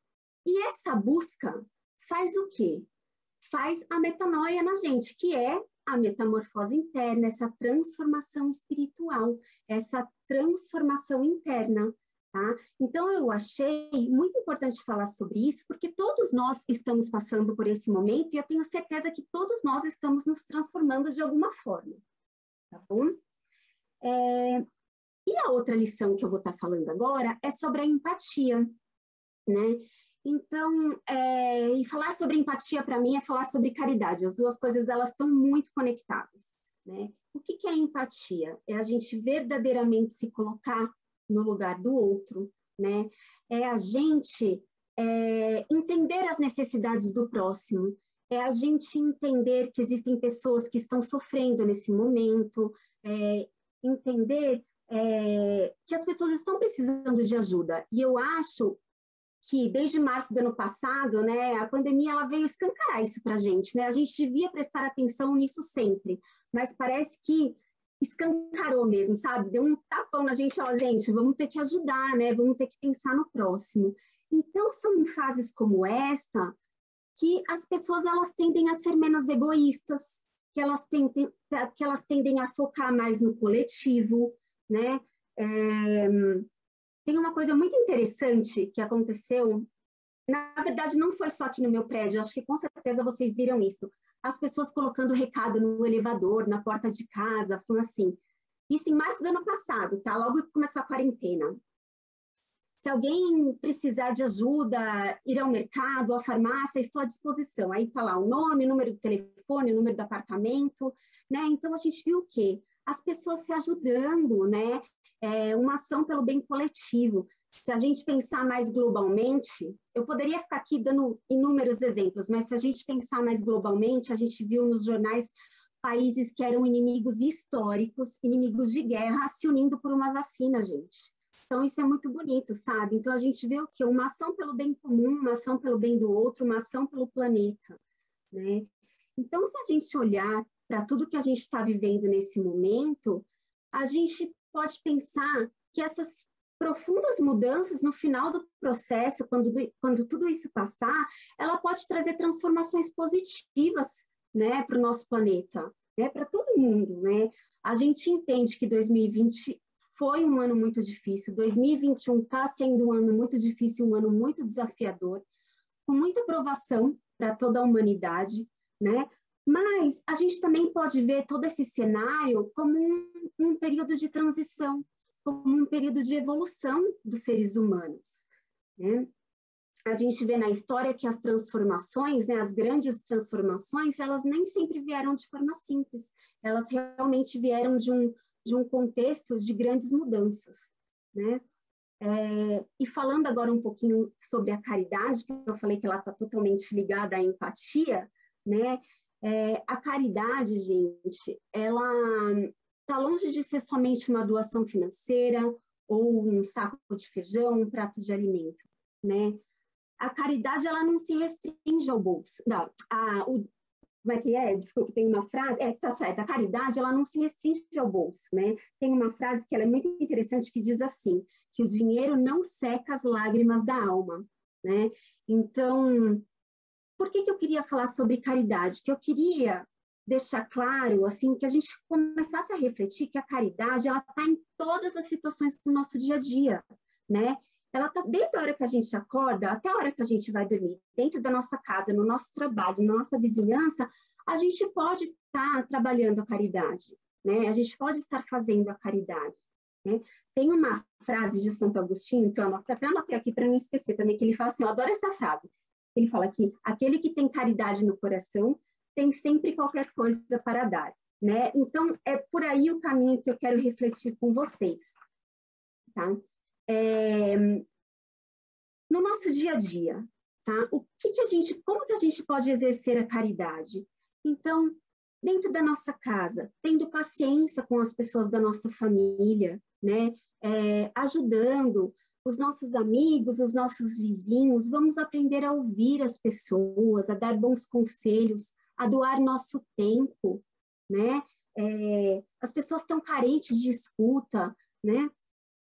E essa busca faz o quê? Faz a metanoia na gente, que é a metamorfose interna, essa transformação espiritual, essa transformação interna, tá? Então, eu achei muito importante falar sobre isso, porque todos nós estamos passando por esse momento e eu tenho certeza que todos nós estamos nos transformando de alguma forma, tá bom? E a outra lição que eu vou estar falando agora é sobre a empatia, né? Então, e falar sobre empatia para mim é falar sobre caridade. As duas coisas, elas estão muito conectadas, né? O que é empatia? É a gente verdadeiramente se colocar no lugar do outro, né? É a gente entender as necessidades do próximo, é a gente entender que existem pessoas que estão sofrendo nesse momento, entender que as pessoas estão precisando de ajuda. E eu acho que desde março do ano passado, né, a pandemia ela veio escancarar isso para a gente, né? A gente devia prestar atenção nisso sempre, mas parece que escancarou mesmo, sabe? Deu um tapão na gente, ó, gente, vamos ter que ajudar, né? Vamos ter que pensar no próximo. Então, são em fases como esta que as pessoas elas tendem a ser menos egoístas, que elas tendem a focar mais no coletivo, né? Tem uma coisa muito interessante que aconteceu, na verdade não foi só aqui no meu prédio, acho que com certeza vocês viram isso, as pessoas colocando recado no elevador, na porta de casa, falando assim, isso em março do ano passado, tá? Logo que começou a quarentena. Se alguém precisar de ajuda, ir ao mercado, à farmácia, estou à disposição. Aí está lá o nome, o número do telefone, o número do apartamento, né? Então, a gente viu o quê? As pessoas se ajudando, né? Uma ação pelo bem coletivo. Se a gente pensar mais globalmente, eu poderia ficar aqui dando inúmeros exemplos, mas se a gente pensar mais globalmente, a gente viu nos jornais países que eram inimigos históricos, inimigos de guerra, se unindo por uma vacina, gente. Então, isso é muito bonito, sabe? Então, a gente vê o quê? Uma ação pelo bem comum, uma ação pelo bem do outro, uma ação pelo planeta, né? Então, se a gente olhar para tudo que a gente está vivendo nesse momento, a gente pode pensar que essas profundas mudanças no final do processo, quando tudo isso passar, ela pode trazer transformações positivas, né, para o nosso planeta, né, para todo mundo, né? A gente entende que 2020 foi um ano muito difícil, 2021 está sendo um ano muito difícil, um ano muito desafiador, com muita provação para toda a humanidade, né? Mas a gente também pode ver todo esse cenário como um período de transição, como um período de evolução dos seres humanos, né? A gente vê na história que as transformações, né, as grandes transformações, elas nem sempre vieram de forma simples, elas realmente vieram de um contexto de grandes mudanças, né? E falando agora um pouquinho sobre a caridade, que eu falei que ela está totalmente ligada à empatia, né? A caridade, gente, ela está longe de ser somente uma doação financeira ou um saco de feijão, um prato de alimento, né? A caridade, ela não se restringe ao bolso. Não, como é que é? Desculpa, tem uma frase. Tá certo. A caridade, ela não se restringe ao bolso, né? Tem uma frase que ela é muito interessante que diz assim, que o dinheiro não seca as lágrimas da alma, né? Então, por que eu queria falar sobre caridade? Que eu queria deixar claro, assim, que a gente começasse a refletir que a caridade, ela está em todas as situações do nosso dia a dia, né? Ela está desde a hora que a gente acorda até a hora que a gente vai dormir, dentro da nossa casa, no nosso trabalho, na nossa vizinhança, a gente pode estar trabalhando a caridade, né? A gente pode estar fazendo a caridade, né? Tem uma frase de Santo Agostinho, que eu até anotei aqui para não esquecer também, que ele fala assim, eu adoro essa frase, ele fala que aquele que tem caridade no coração tem sempre qualquer coisa para dar, né? Então, é por aí o caminho que eu quero refletir com vocês, tá? No nosso dia a dia, tá? Como que a gente pode exercer a caridade? Então, dentro da nossa casa, tendo paciência com as pessoas da nossa família, né? Ajudando os nossos amigos, os nossos vizinhos, vamos aprender a ouvir as pessoas, a dar bons conselhos, a doar nosso tempo, né? As pessoas estão carentes de escuta, né?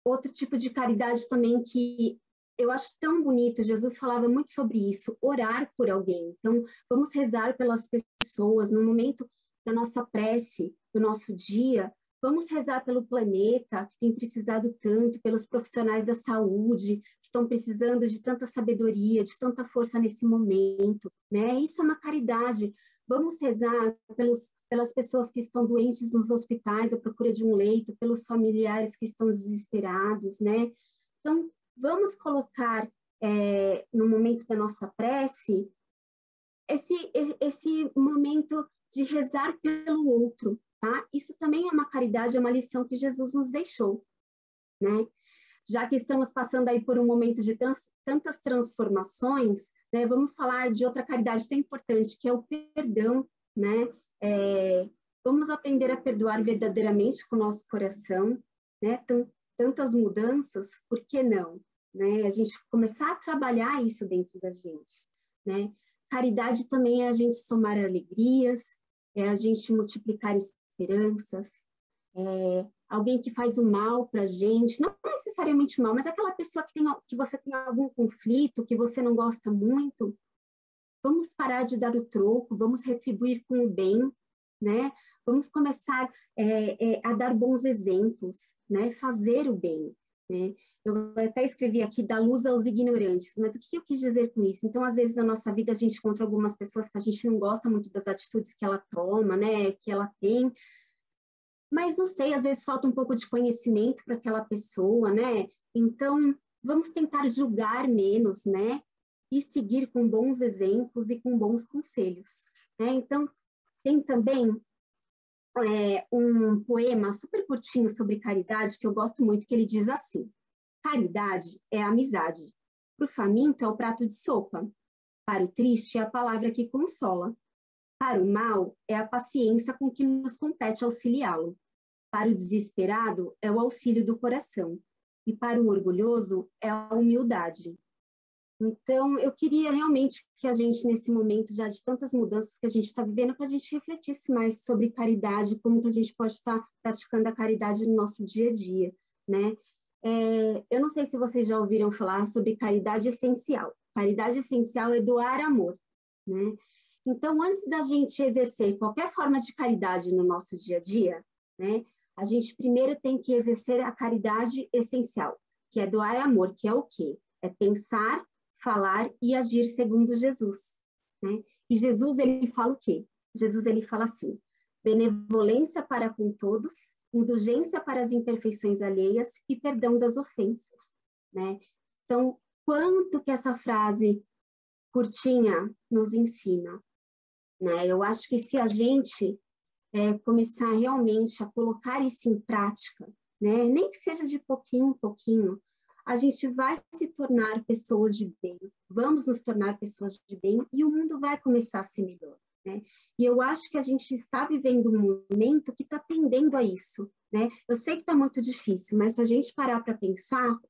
Outro tipo de caridade também que eu acho tão bonito, Jesus falava muito sobre isso, orar por alguém. Então, vamos rezar pelas pessoas no momento da nossa prece, do nosso dia, vamos rezar pelo planeta, que tem precisado tanto, pelos profissionais da saúde, que estão precisando de tanta sabedoria, de tanta força nesse momento, né? Isso é uma caridade. Vamos rezar pelas pessoas que estão doentes nos hospitais, à procura de um leito, pelos familiares que estão desesperados, né? Então, vamos colocar no momento da nossa prece esse momento de rezar pelo outro, tá? Isso também é uma caridade, é uma lição que Jesus nos deixou, né? Já que estamos passando aí por um momento de tantas transformações, né? Vamos falar de outra caridade tão importante, que é o perdão, né? Vamos aprender a perdoar verdadeiramente com o nosso coração, né? Tantas mudanças, por que não? Né? A gente começar a trabalhar isso dentro da gente, né? Caridade também é a gente somar alegrias, é a gente multiplicar esperanças, alguém que faz o mal para a gente, não necessariamente mal, mas aquela pessoa que você tem algum conflito, que você não gosta muito, vamos parar de dar o troco, vamos retribuir com o bem, né? Vamos começar a dar bons exemplos, né? Fazer o bem, né? Eu até escrevi aqui, dar luz aos ignorantes, mas o que eu quis dizer com isso? Então, às vezes, na nossa vida, a gente encontra algumas pessoas que a gente não gosta muito das atitudes que ela toma, né? Que ela tem, mas não sei, às vezes falta um pouco de conhecimento para aquela pessoa, né? Então, Vamos tentar julgar menos, né? E seguir com bons exemplos e com bons conselhos, né? Então, tem também um poema super curtinho sobre caridade, que eu gosto muito, que ele diz assim: caridade é amizade. Para o faminto é o prato de sopa. Para o triste é a palavra que consola. Para o mal é a paciência com que nos compete auxiliá-lo. Para o desesperado é o auxílio do coração. E para o orgulhoso é a humildade. Então, eu queria realmente que a gente, nesse momento já de tantas mudanças que a gente está vivendo, que a gente refletisse mais sobre caridade, como que a gente pode estar praticando a caridade no nosso dia a dia, né? Eu não sei se vocês já ouviram falar sobre caridade essencial. Caridade essencial é doar amor, né? Então, antes da gente exercer qualquer forma de caridade no nosso dia a dia, né, a gente primeiro tem que exercer a caridade essencial, que é doar amor, que é o quê? É pensar, falar e agir segundo Jesus, né? E Jesus, ele fala o quê? Jesus, ele fala assim: benevolência para com todos, indulgência para as imperfeições alheias e perdão das ofensas, né? Então, quanto que essa frase curtinha nos ensina, né? Eu acho que se a gente começar realmente a colocar isso em prática, né? Nem que seja de pouquinho em pouquinho, a gente vai se tornar pessoas de bem, vamos nos tornar pessoas de bem e o mundo vai começar a ser melhor, né? E eu acho que a gente está vivendo um momento que está tendendo a isso, né? Eu sei que está muito difícil, mas se a gente parar para pensar,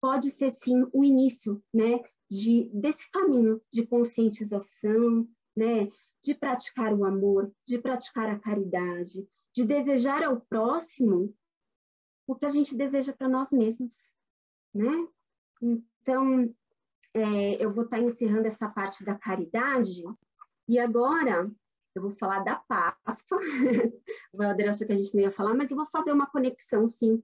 pode ser sim o início, né? Desse caminho de conscientização, né? De praticar o amor, de praticar a caridade, de desejar ao próximo o que a gente deseja para nós mesmos, né? Então, eu vou estar encerrando essa parte da caridade e agora eu vou falar da Páscoa. O Helder achou que a gente não ia falar, mas eu vou fazer uma conexão, sim,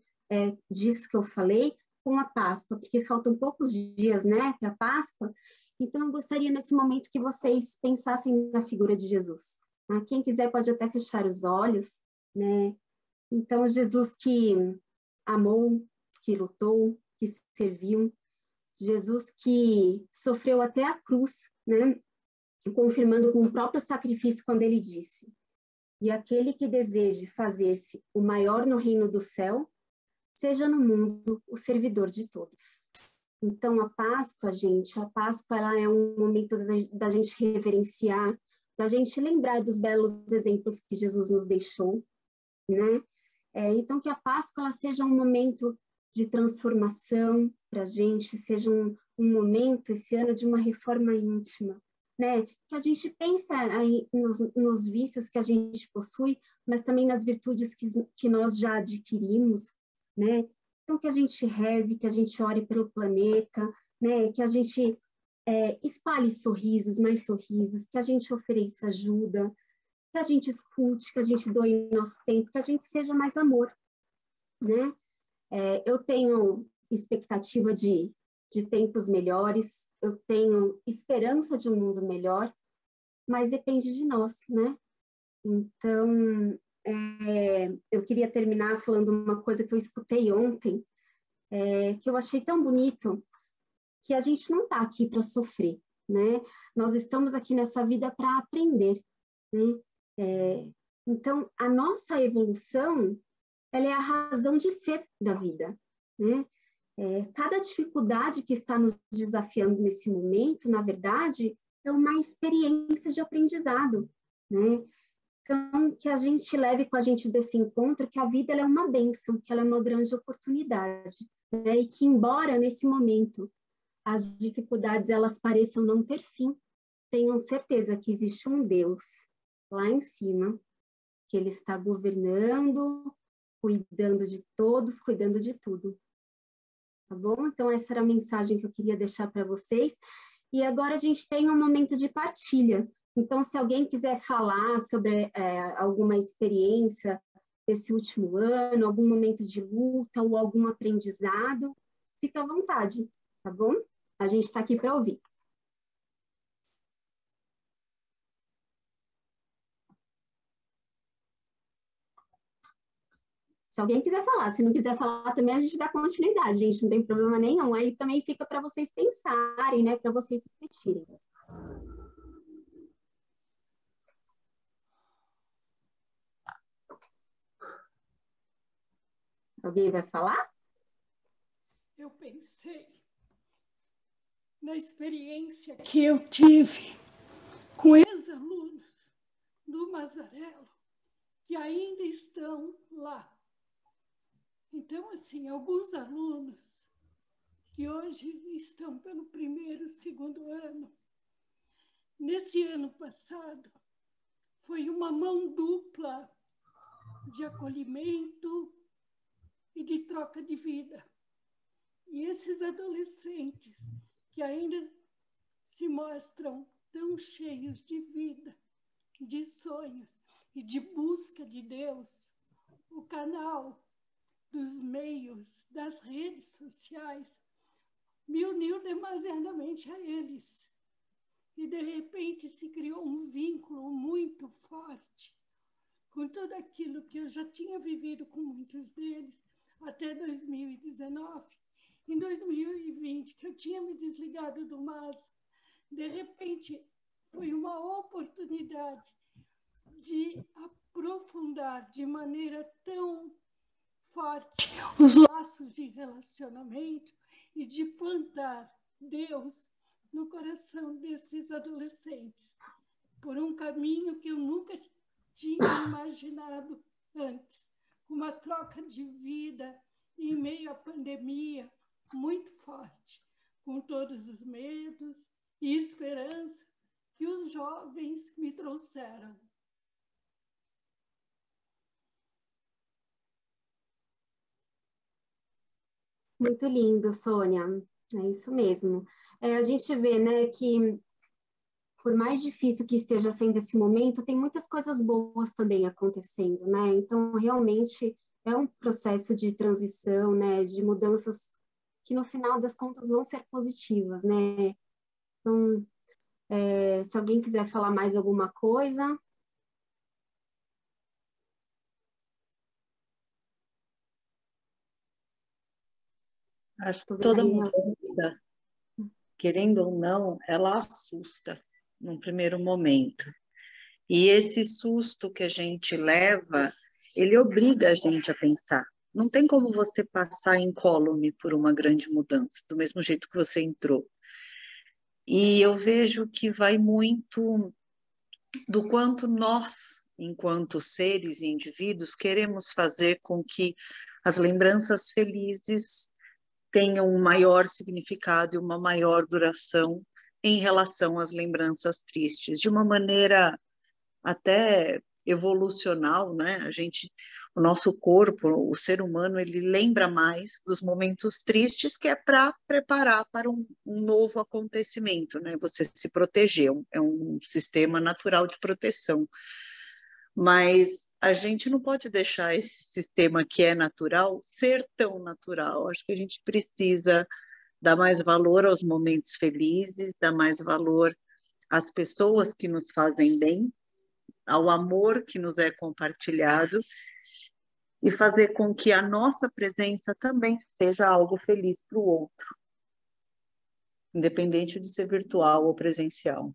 disso que eu falei com a Páscoa, porque faltam poucos dias, né, para a Páscoa. Então, eu gostaria, nesse momento, que vocês pensassem na figura de Jesus. Né? Quem quiser pode até fechar os olhos, né? Então, Jesus que amou, que lutou, que serviu, Jesus que sofreu até a cruz, né? Confirmando com o próprio sacrifício quando ele disse: e aquele que deseje fazer-se o maior no reino do céu, seja no mundo o servidor de todos. Então, a Páscoa, gente, a Páscoa ela é um momento da gente reverenciar, da gente lembrar dos belos exemplos que Jesus nos deixou, né? Então, que a Páscoa ela seja um momento de transformação para a gente, seja um momento, esse ano, de uma reforma íntima, né? Que a gente pensa aí nos vícios que a gente possui, mas também nas virtudes que nós já adquirimos, né? Então, que a gente reze, que a gente ore pelo planeta, né? Que a gente espalhe sorrisos, mais sorrisos, que a gente ofereça ajuda, que a gente escute, que a gente doe nosso tempo, que a gente seja mais amor, né? Eu tenho expectativa de tempos melhores, eu tenho esperança de um mundo melhor, mas depende de nós, né? Então, eu queria terminar falando uma coisa que eu escutei ontem, que eu achei tão bonito, que a gente não está aqui para sofrer, né? Nós estamos aqui nessa vida para aprender, né? Então, a nossa evolução, ela é a razão de ser da vida, né? Cada dificuldade que está nos desafiando nesse momento, na verdade, é uma experiência de aprendizado, né? Então, que a gente leve com a gente desse encontro que a vida ela é uma bênção, que ela é uma grande oportunidade, né? E que, embora nesse momento as dificuldades elas pareçam não ter fim, tenham certeza que existe um Deus lá em cima, que Ele está governando, cuidando de todos, cuidando de tudo. Tá bom? Então, essa era a mensagem que eu queria deixar para vocês. E agora a gente tem um momento de partilha. Então, se alguém quiser falar sobre alguma experiência desse último ano, algum momento de luta ou algum aprendizado, fica à vontade, tá bom? A gente está aqui para ouvir. Se alguém quiser falar, se não quiser falar também, a gente dá continuidade, gente, não tem problema nenhum. Aí também fica para vocês pensarem, né, para vocês refletirem. Alguém vai falar? Eu pensei na experiência que eu tive com ex-alunos do Mazarello que ainda estão lá. Então, assim, alguns alunos que hoje estão pelo primeiro, segundo ano, nesse ano passado, foi uma mão dupla de acolhimento e de troca de vida. E esses adolescentes que ainda se mostram tão cheios de vida, de sonhos e de busca de Deus, o canal dos meios, das redes sociais, me uniu demasiadamente a eles. E, de repente, se criou um vínculo muito forte com tudo aquilo que eu já tinha vivido com muitos deles até 2019. Em 2020, que eu tinha me desligado do MAS, de repente, foi uma oportunidade de aprofundar de maneira tão forte os laços de relacionamento e de plantar Deus no coração desses adolescentes, por um caminho que eu nunca tinha imaginado antes, uma troca de vida em meio à pandemia muito forte, com todos os medos e esperança que os jovens me trouxeram. Muito lindo, Sônia. É isso mesmo. A gente vê, né, que por mais difícil que esteja sendo esse momento, tem muitas coisas boas também acontecendo, né? Então, realmente é um processo de transição, né, de mudanças que no final das contas vão ser positivas, né? Então, se alguém quiser falar mais alguma coisa. Acho que toda mudança, querendo ou não, ela assusta num primeiro momento. E esse susto que a gente leva, ele obriga a gente a pensar. Não tem como você passar incólume por uma grande mudança, do mesmo jeito que você entrou. E eu vejo que vai muito do quanto nós, enquanto seres e indivíduos, queremos fazer com que as lembranças felizes tenham um maior significado e uma maior duração em relação às lembranças tristes, de uma maneira até evolucional, né? O nosso corpo, o ser humano, ele lembra mais dos momentos tristes, que é para preparar para um novo acontecimento, né? Você se proteger, é um sistema natural de proteção. Mas a gente não pode deixar esse sistema que é natural ser tão natural. Acho que a gente precisa dar mais valor aos momentos felizes, dar mais valor às pessoas que nos fazem bem, ao amor que nos é compartilhado e fazer com que a nossa presença também seja algo feliz para o outro, independente de ser virtual ou presencial.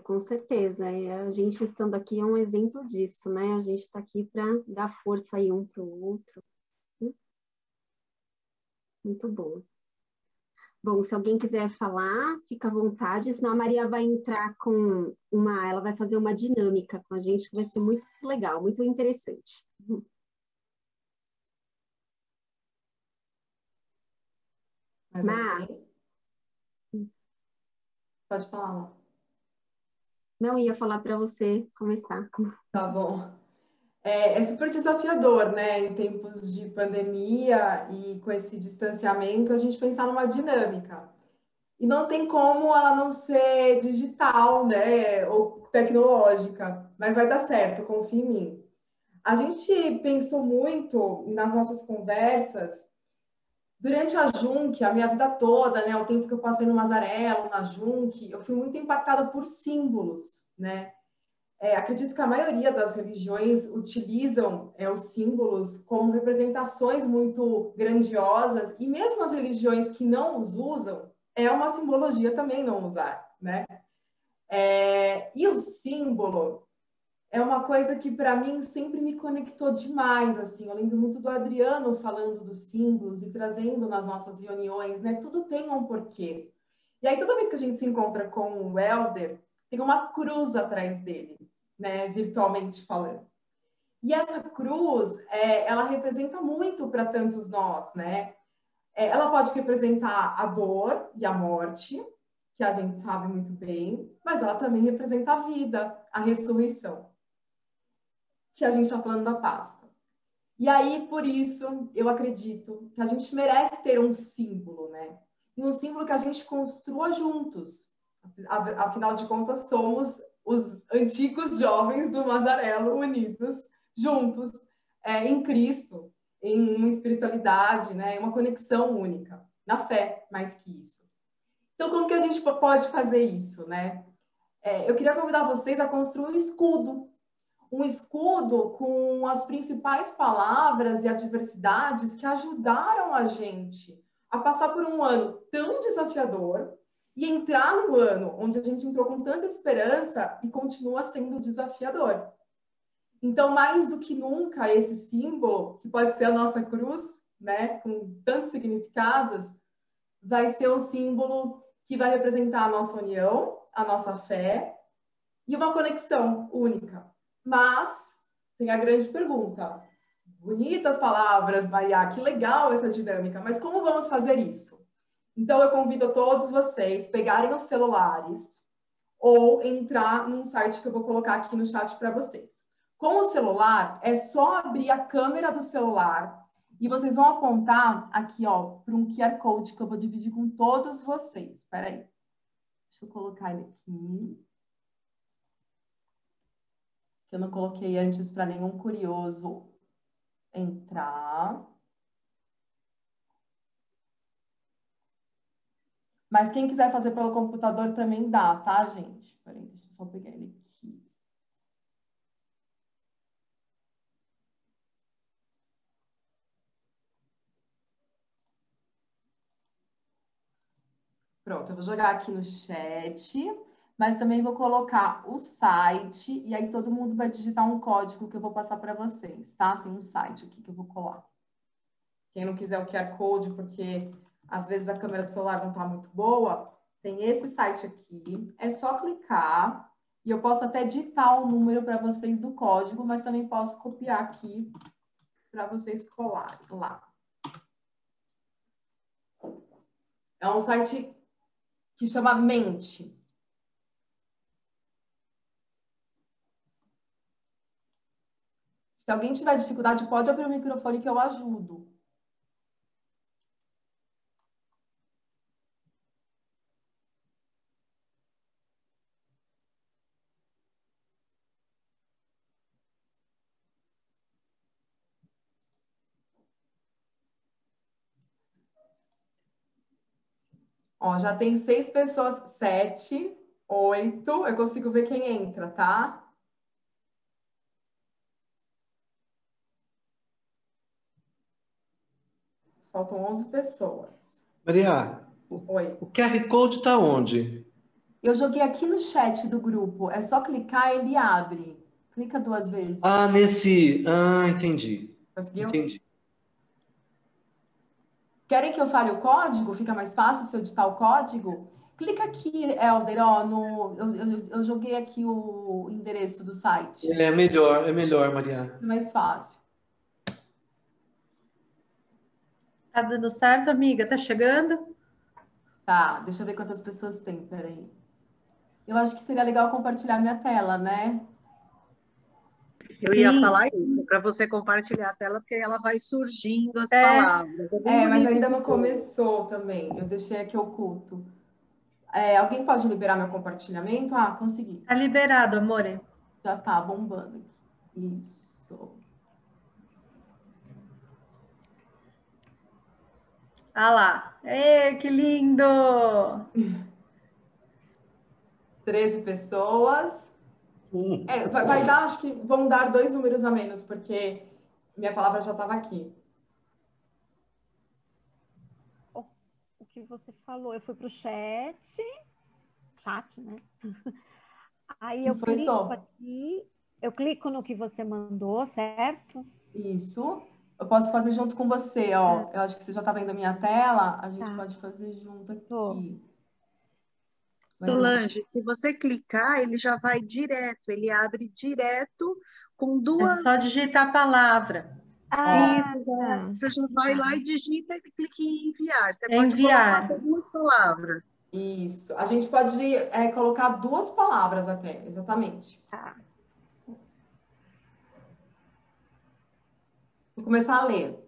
Com certeza. A gente estando aqui é um exemplo disso, né? A gente está aqui para dar força aí um para o outro. Muito bom. Bom, se alguém quiser falar, fica à vontade, senão a Maria vai entrar ela vai fazer uma dinâmica com a gente, que vai ser muito legal, muito interessante. Pode falar. Não, ia falar para você começar. Tá bom. É super desafiador, né? Em tempos de pandemia e com esse distanciamento, a gente pensar numa dinâmica. E não tem como ela não ser digital, né? Ou tecnológica, mas vai dar certo, confia em mim. A gente pensou muito nas nossas conversas durante a Junc, a minha vida toda, né? O tempo que eu passei no Mazarello, na Junc, eu fui muito impactada por símbolos, né? Acredito que a maioria das religiões utilizam os símbolos como representações muito grandiosas, e mesmo as religiões que não os usam, é uma simbologia também não usar, né? E o símbolo é uma coisa que, para mim, sempre me conectou demais, assim. Eu lembro muito do Adriano falando dos símbolos e trazendo nas nossas reuniões, né? Tudo tem um porquê. E aí, toda vez que a gente se encontra com o Helder, tem uma cruz atrás dele, né? Virtualmente falando. E essa cruz, ela representa muito para tantos nós, né? Ela pode representar a dor e a morte, que a gente sabe muito bem, mas ela também representa a vida, a ressurreição, que a gente está falando da Páscoa. E aí, por isso, eu acredito que a gente merece ter um símbolo, né? E um símbolo que a gente construa juntos. Afinal de contas, somos os antigos jovens do Mazarello unidos, juntos, em Cristo, em uma espiritualidade, né? Uma conexão única, na fé, mais que isso. Então, como que a gente pode fazer isso, né? Eu queria convidar vocês a construir um escudo com as principais palavras e adversidades que ajudaram a gente a passar por um ano tão desafiador e entrar no ano onde a gente entrou com tanta esperança e continua sendo desafiador. Então, mais do que nunca, esse símbolo, que pode ser a nossa cruz, né, com tantos significados, vai ser um símbolo que vai representar a nossa união, a nossa fé e uma conexão única. Mas tem a grande pergunta. Bonitas palavras, Maria, que legal essa dinâmica, mas como vamos fazer isso? Então eu convido a todos vocês a pegarem os celulares ou entrar num site que eu vou colocar aqui no chat para vocês. Com o celular, é só abrir a câmera do celular e vocês vão apontar aqui, ó, para um QR Code que eu vou dividir com todos vocês. Espera aí. Deixa eu colocar ele aqui. Que eu não coloquei antes para nenhum curioso entrar. Mas quem quiser fazer pelo computador também dá, tá, gente? Peraí, deixa eu só pegar ele aqui. Pronto, eu vou jogar aqui no chat, mas também vou colocar o site, e aí todo mundo vai digitar um código que eu vou passar para vocês, tá? Tem um site aqui que eu vou colar. Quem não quiser o QR Code, porque às vezes a câmera do celular não está muito boa, tem esse site aqui, é só clicar, e eu posso até digitar o número para vocês do código, mas também posso copiar aqui para vocês colarem lá. É um site que chama Mente. Se alguém tiver dificuldade, pode abrir o microfone que eu ajudo. Ó, já tem 6 pessoas, 7, 8. Eu consigo ver quem entra, tá? Faltam 11 pessoas. Maria, Oi. o QR Code está onde? Eu joguei aqui no chat do grupo. É só clicar, ele abre. Clica 2 vezes. Ah, nesse... Ah, entendi. Conseguiu? Entendi. Querem que eu fale o código? Fica mais fácil se eu digitar o código? Clica aqui, Helder, ó, eu joguei aqui o endereço do site. É melhor, Maria. É mais fácil. Tá dando certo, amiga? Tá chegando? Tá, deixa eu ver quantas pessoas tem, peraí. Eu acho que seria legal compartilhar minha tela, né? Eu ia falar isso, para você compartilhar a tela, porque ela vai surgindo as palavras. Mas ainda não começou também. Eu deixei aqui oculto. Alguém pode liberar meu compartilhamento? Ah, consegui. Tá liberado, amore. Já tá bombando aqui. Isso. Ah lá. Ê, que lindo! 13 pessoas. Vai dar, acho que vão dar 2 números a menos, porque minha palavra já estava aqui. O que você falou, eu fui para o chat, né? Aí eu clico aqui, eu clico no que você mandou, certo? Isso. Eu posso fazer junto com você, ó. Eu acho que você já está vendo a minha tela, a gente pode fazer junto aqui. Solange, se você clicar, ele já vai direto, ele abre direto com duas... É só digitar a palavra. Você já vai lá e digita e clica em enviar. Você pode enviar. colocar 2 palavras. Isso. A gente pode colocar 2 palavras até, exatamente. Vou começar a ler.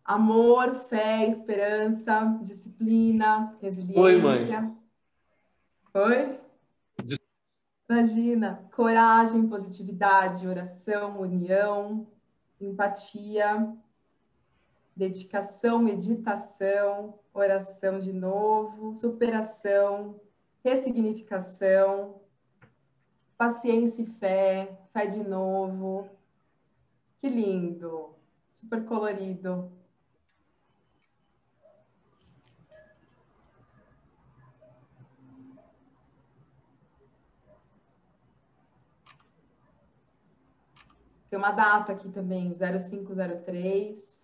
Amor, fé, esperança, disciplina, resiliência. Oi, mãe. Oi? Imagina. Coragem, positividade, oração, união, empatia, dedicação, meditação, oração de novo, superação, ressignificação, paciência e fé, fé de novo. Que lindo, super colorido. Tem uma data aqui também, 0503.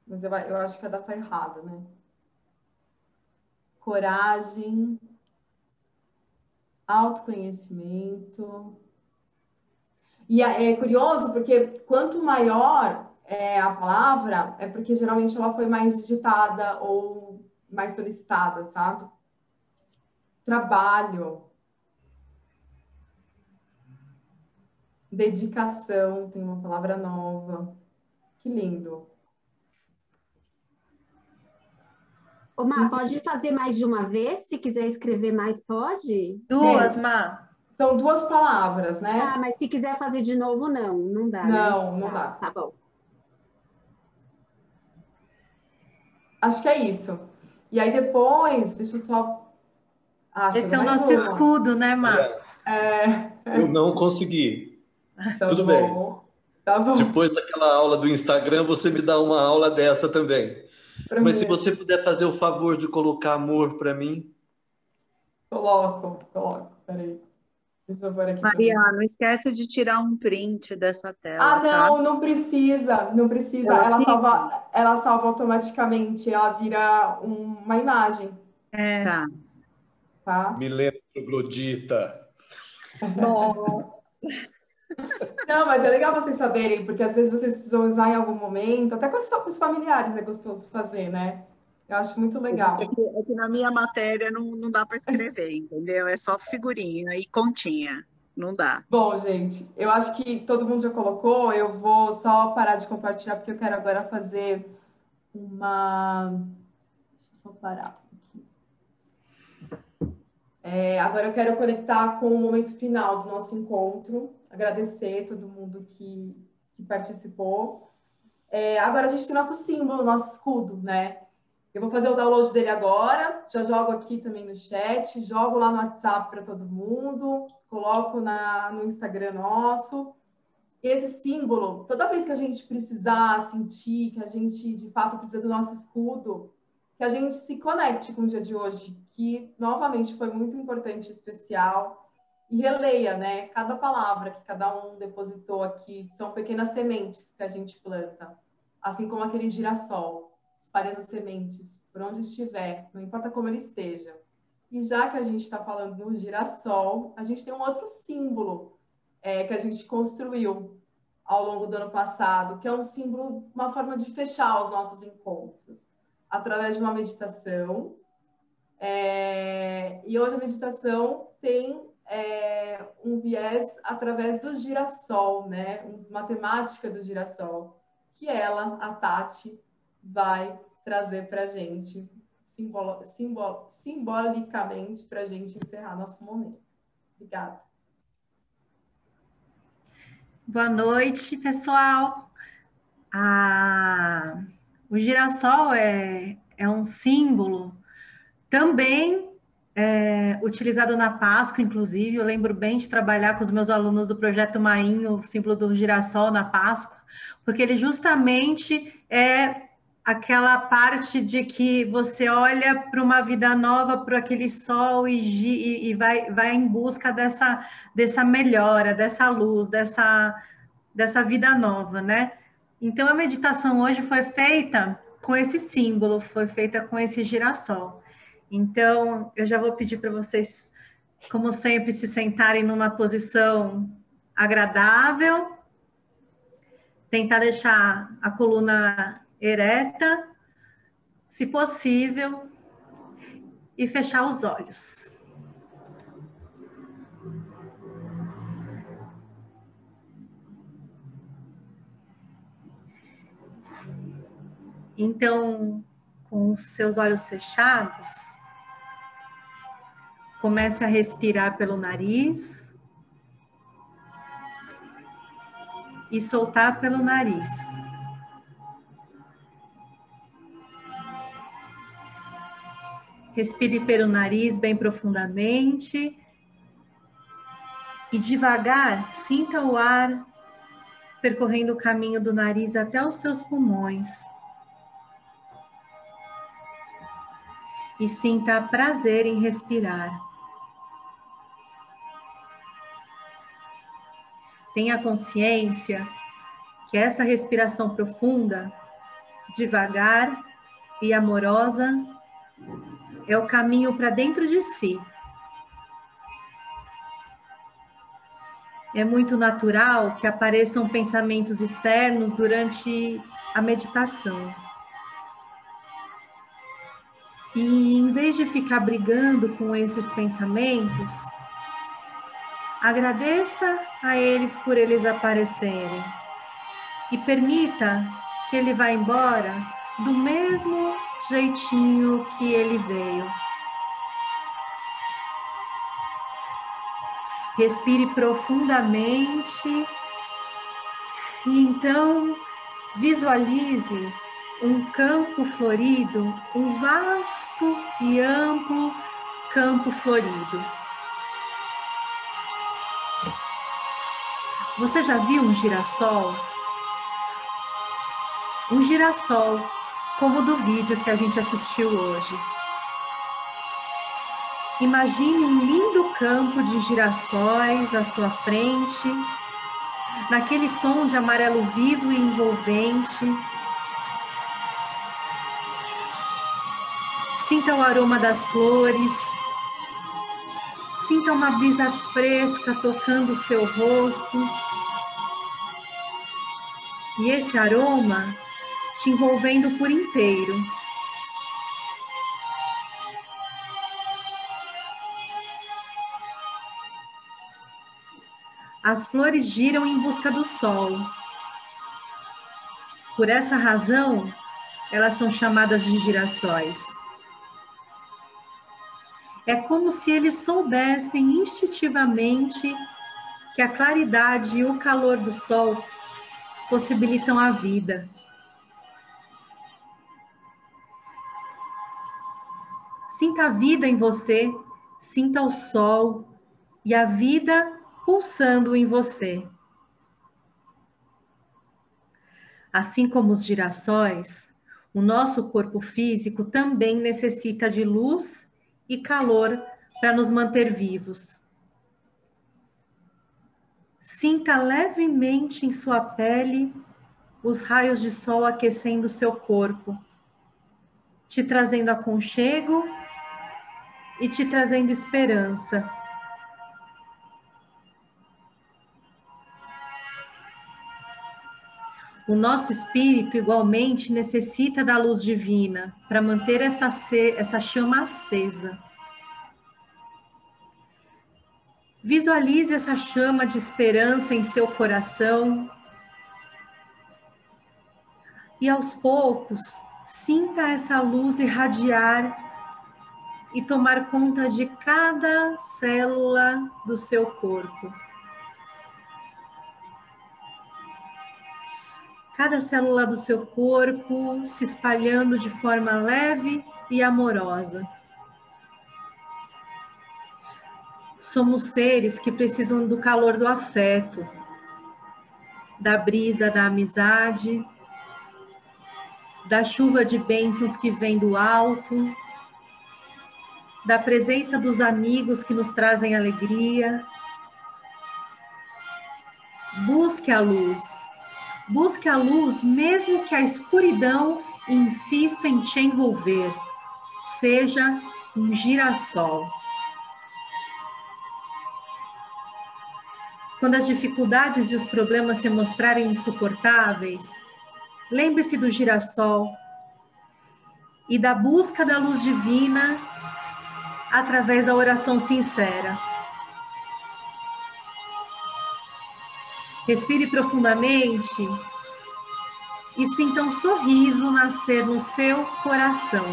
Mas eu acho que a data tá errada, né? Coragem, autoconhecimento. E é curioso porque quanto maior é a palavra, é porque geralmente ela foi mais digitada ou mais solicitada, sabe? Trabalho. Dedicação, tem uma palavra nova. Que lindo. Ô, Má, pode fazer mais de uma vez? Se quiser escrever mais, pode? 2, Má. São 2 palavras, né? Ah, mas se quiser fazer de novo, não dá, não, né? Não dá. Tá bom. Acho que é isso. E aí depois, deixa eu só... Esse é o nosso escudo, né, Má? Eu não consegui. Tá Tudo bom. bem. Tá bom. Depois daquela aula do Instagram, você me dá uma aula dessa também. Mas se você puder fazer o favor de colocar amor para mim. Coloco. Peraí. Deixa eu ver aqui. Maria, não esquece de tirar um print dessa tela. Não precisa. Não precisa. Ela salva automaticamente. Ela vira uma imagem. Tá? Me lembra, Glodita. Nossa. Não, mas é legal vocês saberem, porque às vezes vocês precisam usar em algum momento, até com os familiares é gostoso fazer, né? Eu acho muito legal. É que na minha matéria não dá para escrever, entendeu? É só figurinha e continha. Não dá. Bom, gente, eu acho que todo mundo já colocou. Eu vou só parar de compartilhar, porque eu quero agora fazer uma... Deixa eu só parar aqui. Agora eu quero conectar com o momento final do nosso encontro. Agradecer todo mundo que participou. Agora a gente tem nosso símbolo, nosso escudo, né? Eu vou fazer o download dele agora, já jogo aqui também no chat, jogo lá no WhatsApp para todo mundo, coloco no Instagram nosso. E esse símbolo, toda vez que a gente precisar sentir que a gente, de fato, precisa do nosso escudo, que a gente se conecte com o dia de hoje, que, novamente, foi muito importante e especial, e releia, né, cada palavra que cada um depositou aqui, são pequenas sementes que a gente planta, assim como aquele girassol, espalhando sementes por onde estiver, não importa como ele esteja. E já que a gente está falando no girassol, a gente tem um outro símbolo que a gente construiu ao longo do ano passado, que é um símbolo, uma forma de fechar os nossos encontros, através de uma meditação. E hoje a meditação tem um viés através do girassol, né? Uma temática do girassol, que ela, a Tati, vai trazer para a gente, simbolicamente, para a gente encerrar nosso momento. Obrigada. Boa noite, pessoal. O girassol é um símbolo Também utilizado na Páscoa, inclusive, eu lembro bem de trabalhar com os meus alunos do Projeto Mainho, o símbolo do girassol na Páscoa, porque ele justamente é aquela parte de que você olha para uma vida nova, para aquele sol e vai em busca dessa melhora, dessa luz, dessa vida nova, né? Então, a meditação hoje foi feita com esse símbolo, foi feita com esse girassol. Então, eu já vou pedir para vocês, como sempre, se sentarem numa posição agradável, tentar deixar a coluna ereta, se possível, e fechar os olhos. Então, com os seus olhos fechados, comece a respirar pelo nariz e soltar pelo nariz. Respire pelo nariz bem profundamente e devagar sinta o ar percorrendo o caminho do nariz até os seus pulmões. E sinta prazer em respirar. Tenha consciência que essa respiração profunda, devagar e amorosa, é o caminho para dentro de si. É muito natural que apareçam pensamentos externos durante a meditação. E em vez de ficar brigando com esses pensamentos, agradeça a eles por eles aparecerem e permita que ele vá embora do mesmo jeitinho que ele veio. Respire profundamente e então visualize um campo florido, um vasto e amplo campo florido. Você já viu um girassol? Um girassol, como o do vídeo que a gente assistiu hoje. Imagine um lindo campo de girassóis à sua frente, naquele tom de amarelo vivo e envolvente. Sinta o aroma das flores, sinta uma brisa fresca tocando o seu rosto. E esse aroma te envolvendo por inteiro. As flores giram em busca do sol. Por essa razão, elas são chamadas de girassóis. É como se eles soubessem instintivamente que a claridade e o calor do sol possibilitam a vida. Sinta a vida em você, sinta o sol e a vida pulsando em você. Assim como os girassóis, o nosso corpo físico também necessita de luz e calor para nos manter vivos. Sinta levemente em sua pele os raios de sol aquecendo seu corpo, te trazendo aconchego e te trazendo esperança. O nosso espírito igualmente necessita da luz divina para manter essa chama acesa. Visualize essa chama de esperança em seu coração e aos poucos sinta essa luz irradiar e tomar conta de cada célula do seu corpo. Cada célula do seu corpo se espalhando de forma leve e amorosa. Somos seres que precisam do calor do afeto, da brisa da amizade, da chuva de bênçãos que vem do alto, da presença dos amigos que nos trazem alegria. Busque a luz. Busque a luz mesmo que a escuridão insista em te envolver. Seja um girassol. Quando as dificuldades e os problemas se mostrarem insuportáveis, lembre-se do girassol e da busca da luz divina através da oração sincera. Respire profundamente e sinta um sorriso nascer no seu coração.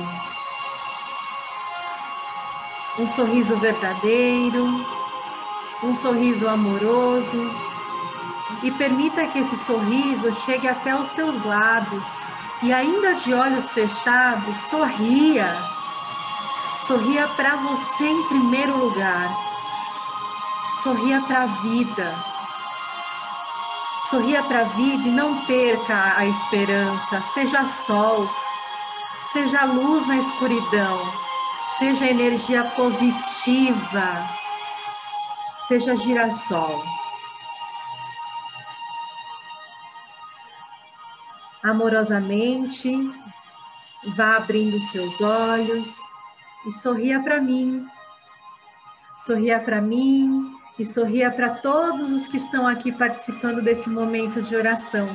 Um sorriso verdadeiro, um sorriso amoroso, e permita que esse sorriso chegue até os seus lábios e ainda de olhos fechados, sorria. Sorria para você em primeiro lugar. Sorria para a vida. Sorria para a vida e não perca a esperança. Seja sol, seja luz na escuridão, seja energia positiva, seja girassol. Amorosamente, vá abrindo seus olhos e sorria para mim. Sorria para mim e sorria para todos os que estão aqui participando desse momento de oração.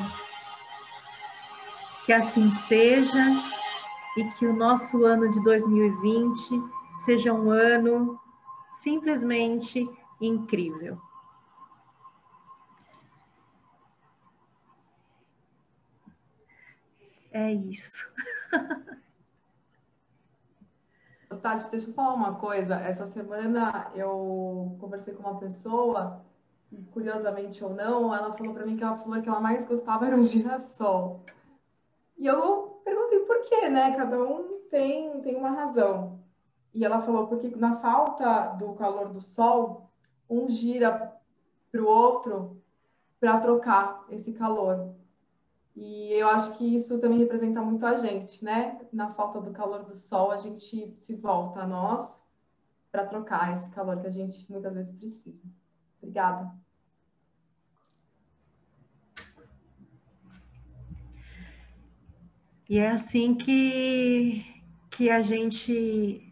Que assim seja e que o nosso ano de 2020 seja um ano simplesmente incrível. É isso. Tati, deixa eu falar uma coisa. Essa semana eu conversei com uma pessoa e, curiosamente ou não, ela falou para mim que a flor que ela mais gostava era o girassol. E eu perguntei por quê, né? Cada um tem uma razão. E ela falou porque na falta do calor do sol, um gira para o outro para trocar esse calor. E eu acho que isso também representa muito a gente, né? Na falta do calor do sol, a gente se volta a nós para trocar esse calor que a gente muitas vezes precisa. Obrigada. E é assim que a gente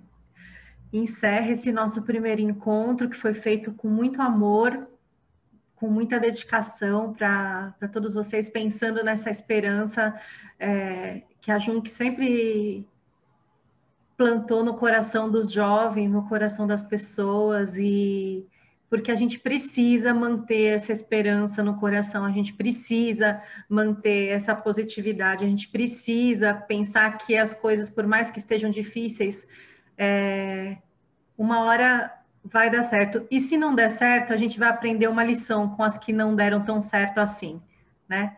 encerra esse nosso primeiro encontro, que foi feito com muito amor, com muita dedicação para todos vocês, pensando nessa esperança que a Junc sempre plantou no coração dos jovens, no coração das pessoas, e porque a gente precisa manter essa esperança no coração, a gente precisa manter essa positividade, a gente precisa pensar que as coisas, por mais que estejam difíceis, uma hora vai dar certo. E se não der certo, a gente vai aprender uma lição com as que não deram tão certo assim, né?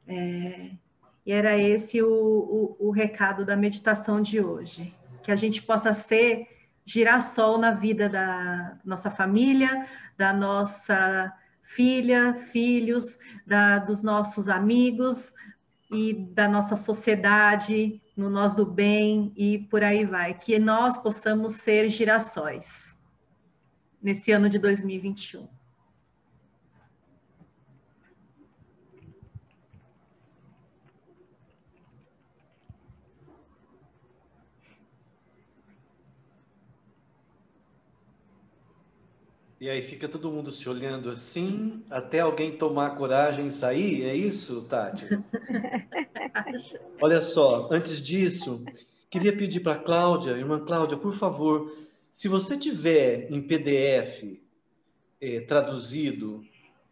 E era esse o recado da meditação de hoje. Que a gente possa ser girassol na vida da nossa família, da nossa filha, filhos, dos nossos amigos e da nossa sociedade, no nós do bem e por aí vai. Que nós possamos ser girassóis nesse ano de 2021. E aí fica todo mundo se olhando assim, até alguém tomar coragem e sair? É isso, Tati? Olha só, antes disso, queria pedir para a Cláudia, irmã Cláudia, por favor, se você tiver em PDF traduzido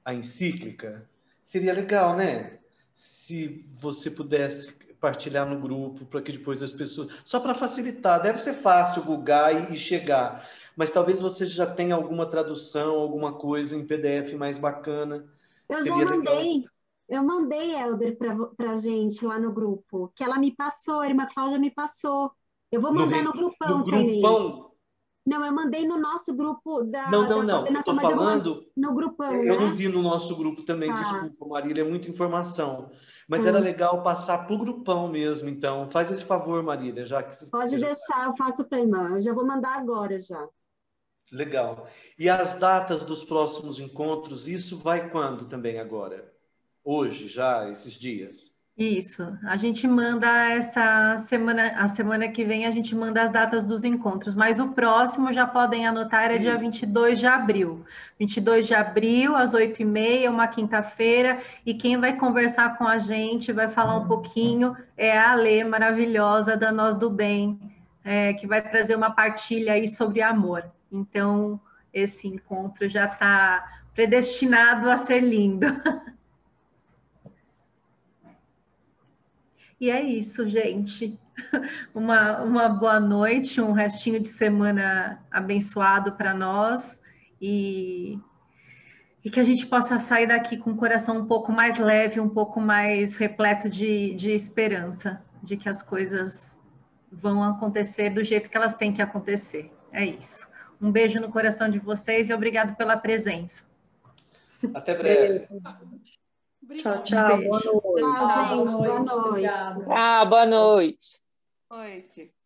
a encíclica, seria legal, né? Se você pudesse partilhar no grupo, para que depois as pessoas... Só para facilitar, deve ser fácil googar e chegar, mas talvez você já tenha alguma tradução, alguma coisa em PDF mais bacana. Eu já mandei. Eu mandei, Helder, para a gente lá no grupo, que ela me passou, a irmã Cláudia me passou. Eu vou mandar no grupão também. Não, eu mandei no nosso grupo da Não. coordenação, Estou mas falando... no grupão, Eu né? não vi no nosso grupo também, desculpa, Marília, é muita informação. Mas era legal passar para o grupão mesmo, então. Faz esse favor, Marília, já que... Pode deixar, eu faço para a irmã. Eu já vou mandar agora, já. Legal. E as datas dos próximos encontros, isso vai quando também agora? Hoje, já, esses dias? Isso, a gente manda essa semana, a semana que vem a gente manda as datas dos encontros, mas o próximo já podem anotar, é dia 22 de abril. 22 de abril, às 8h30, uma quinta-feira, e quem vai conversar com a gente, vai falar um pouquinho, é a Alê, maravilhosa, da Nós do Bem, que vai trazer uma partilha aí sobre amor. Então, esse encontro já está predestinado a ser lindo. E é isso, gente. Uma boa noite, um restinho de semana abençoado para nós e que a gente possa sair daqui com o coração um pouco mais leve, um pouco mais repleto de esperança, de que as coisas vão acontecer do jeito que elas têm que acontecer. É isso. Um beijo no coração de vocês e obrigado pela presença. Até breve. Tchau, tchau. Boa noite. Tchau, gente. Boa noite. Obrigada. Ah, boa noite. Boa noite.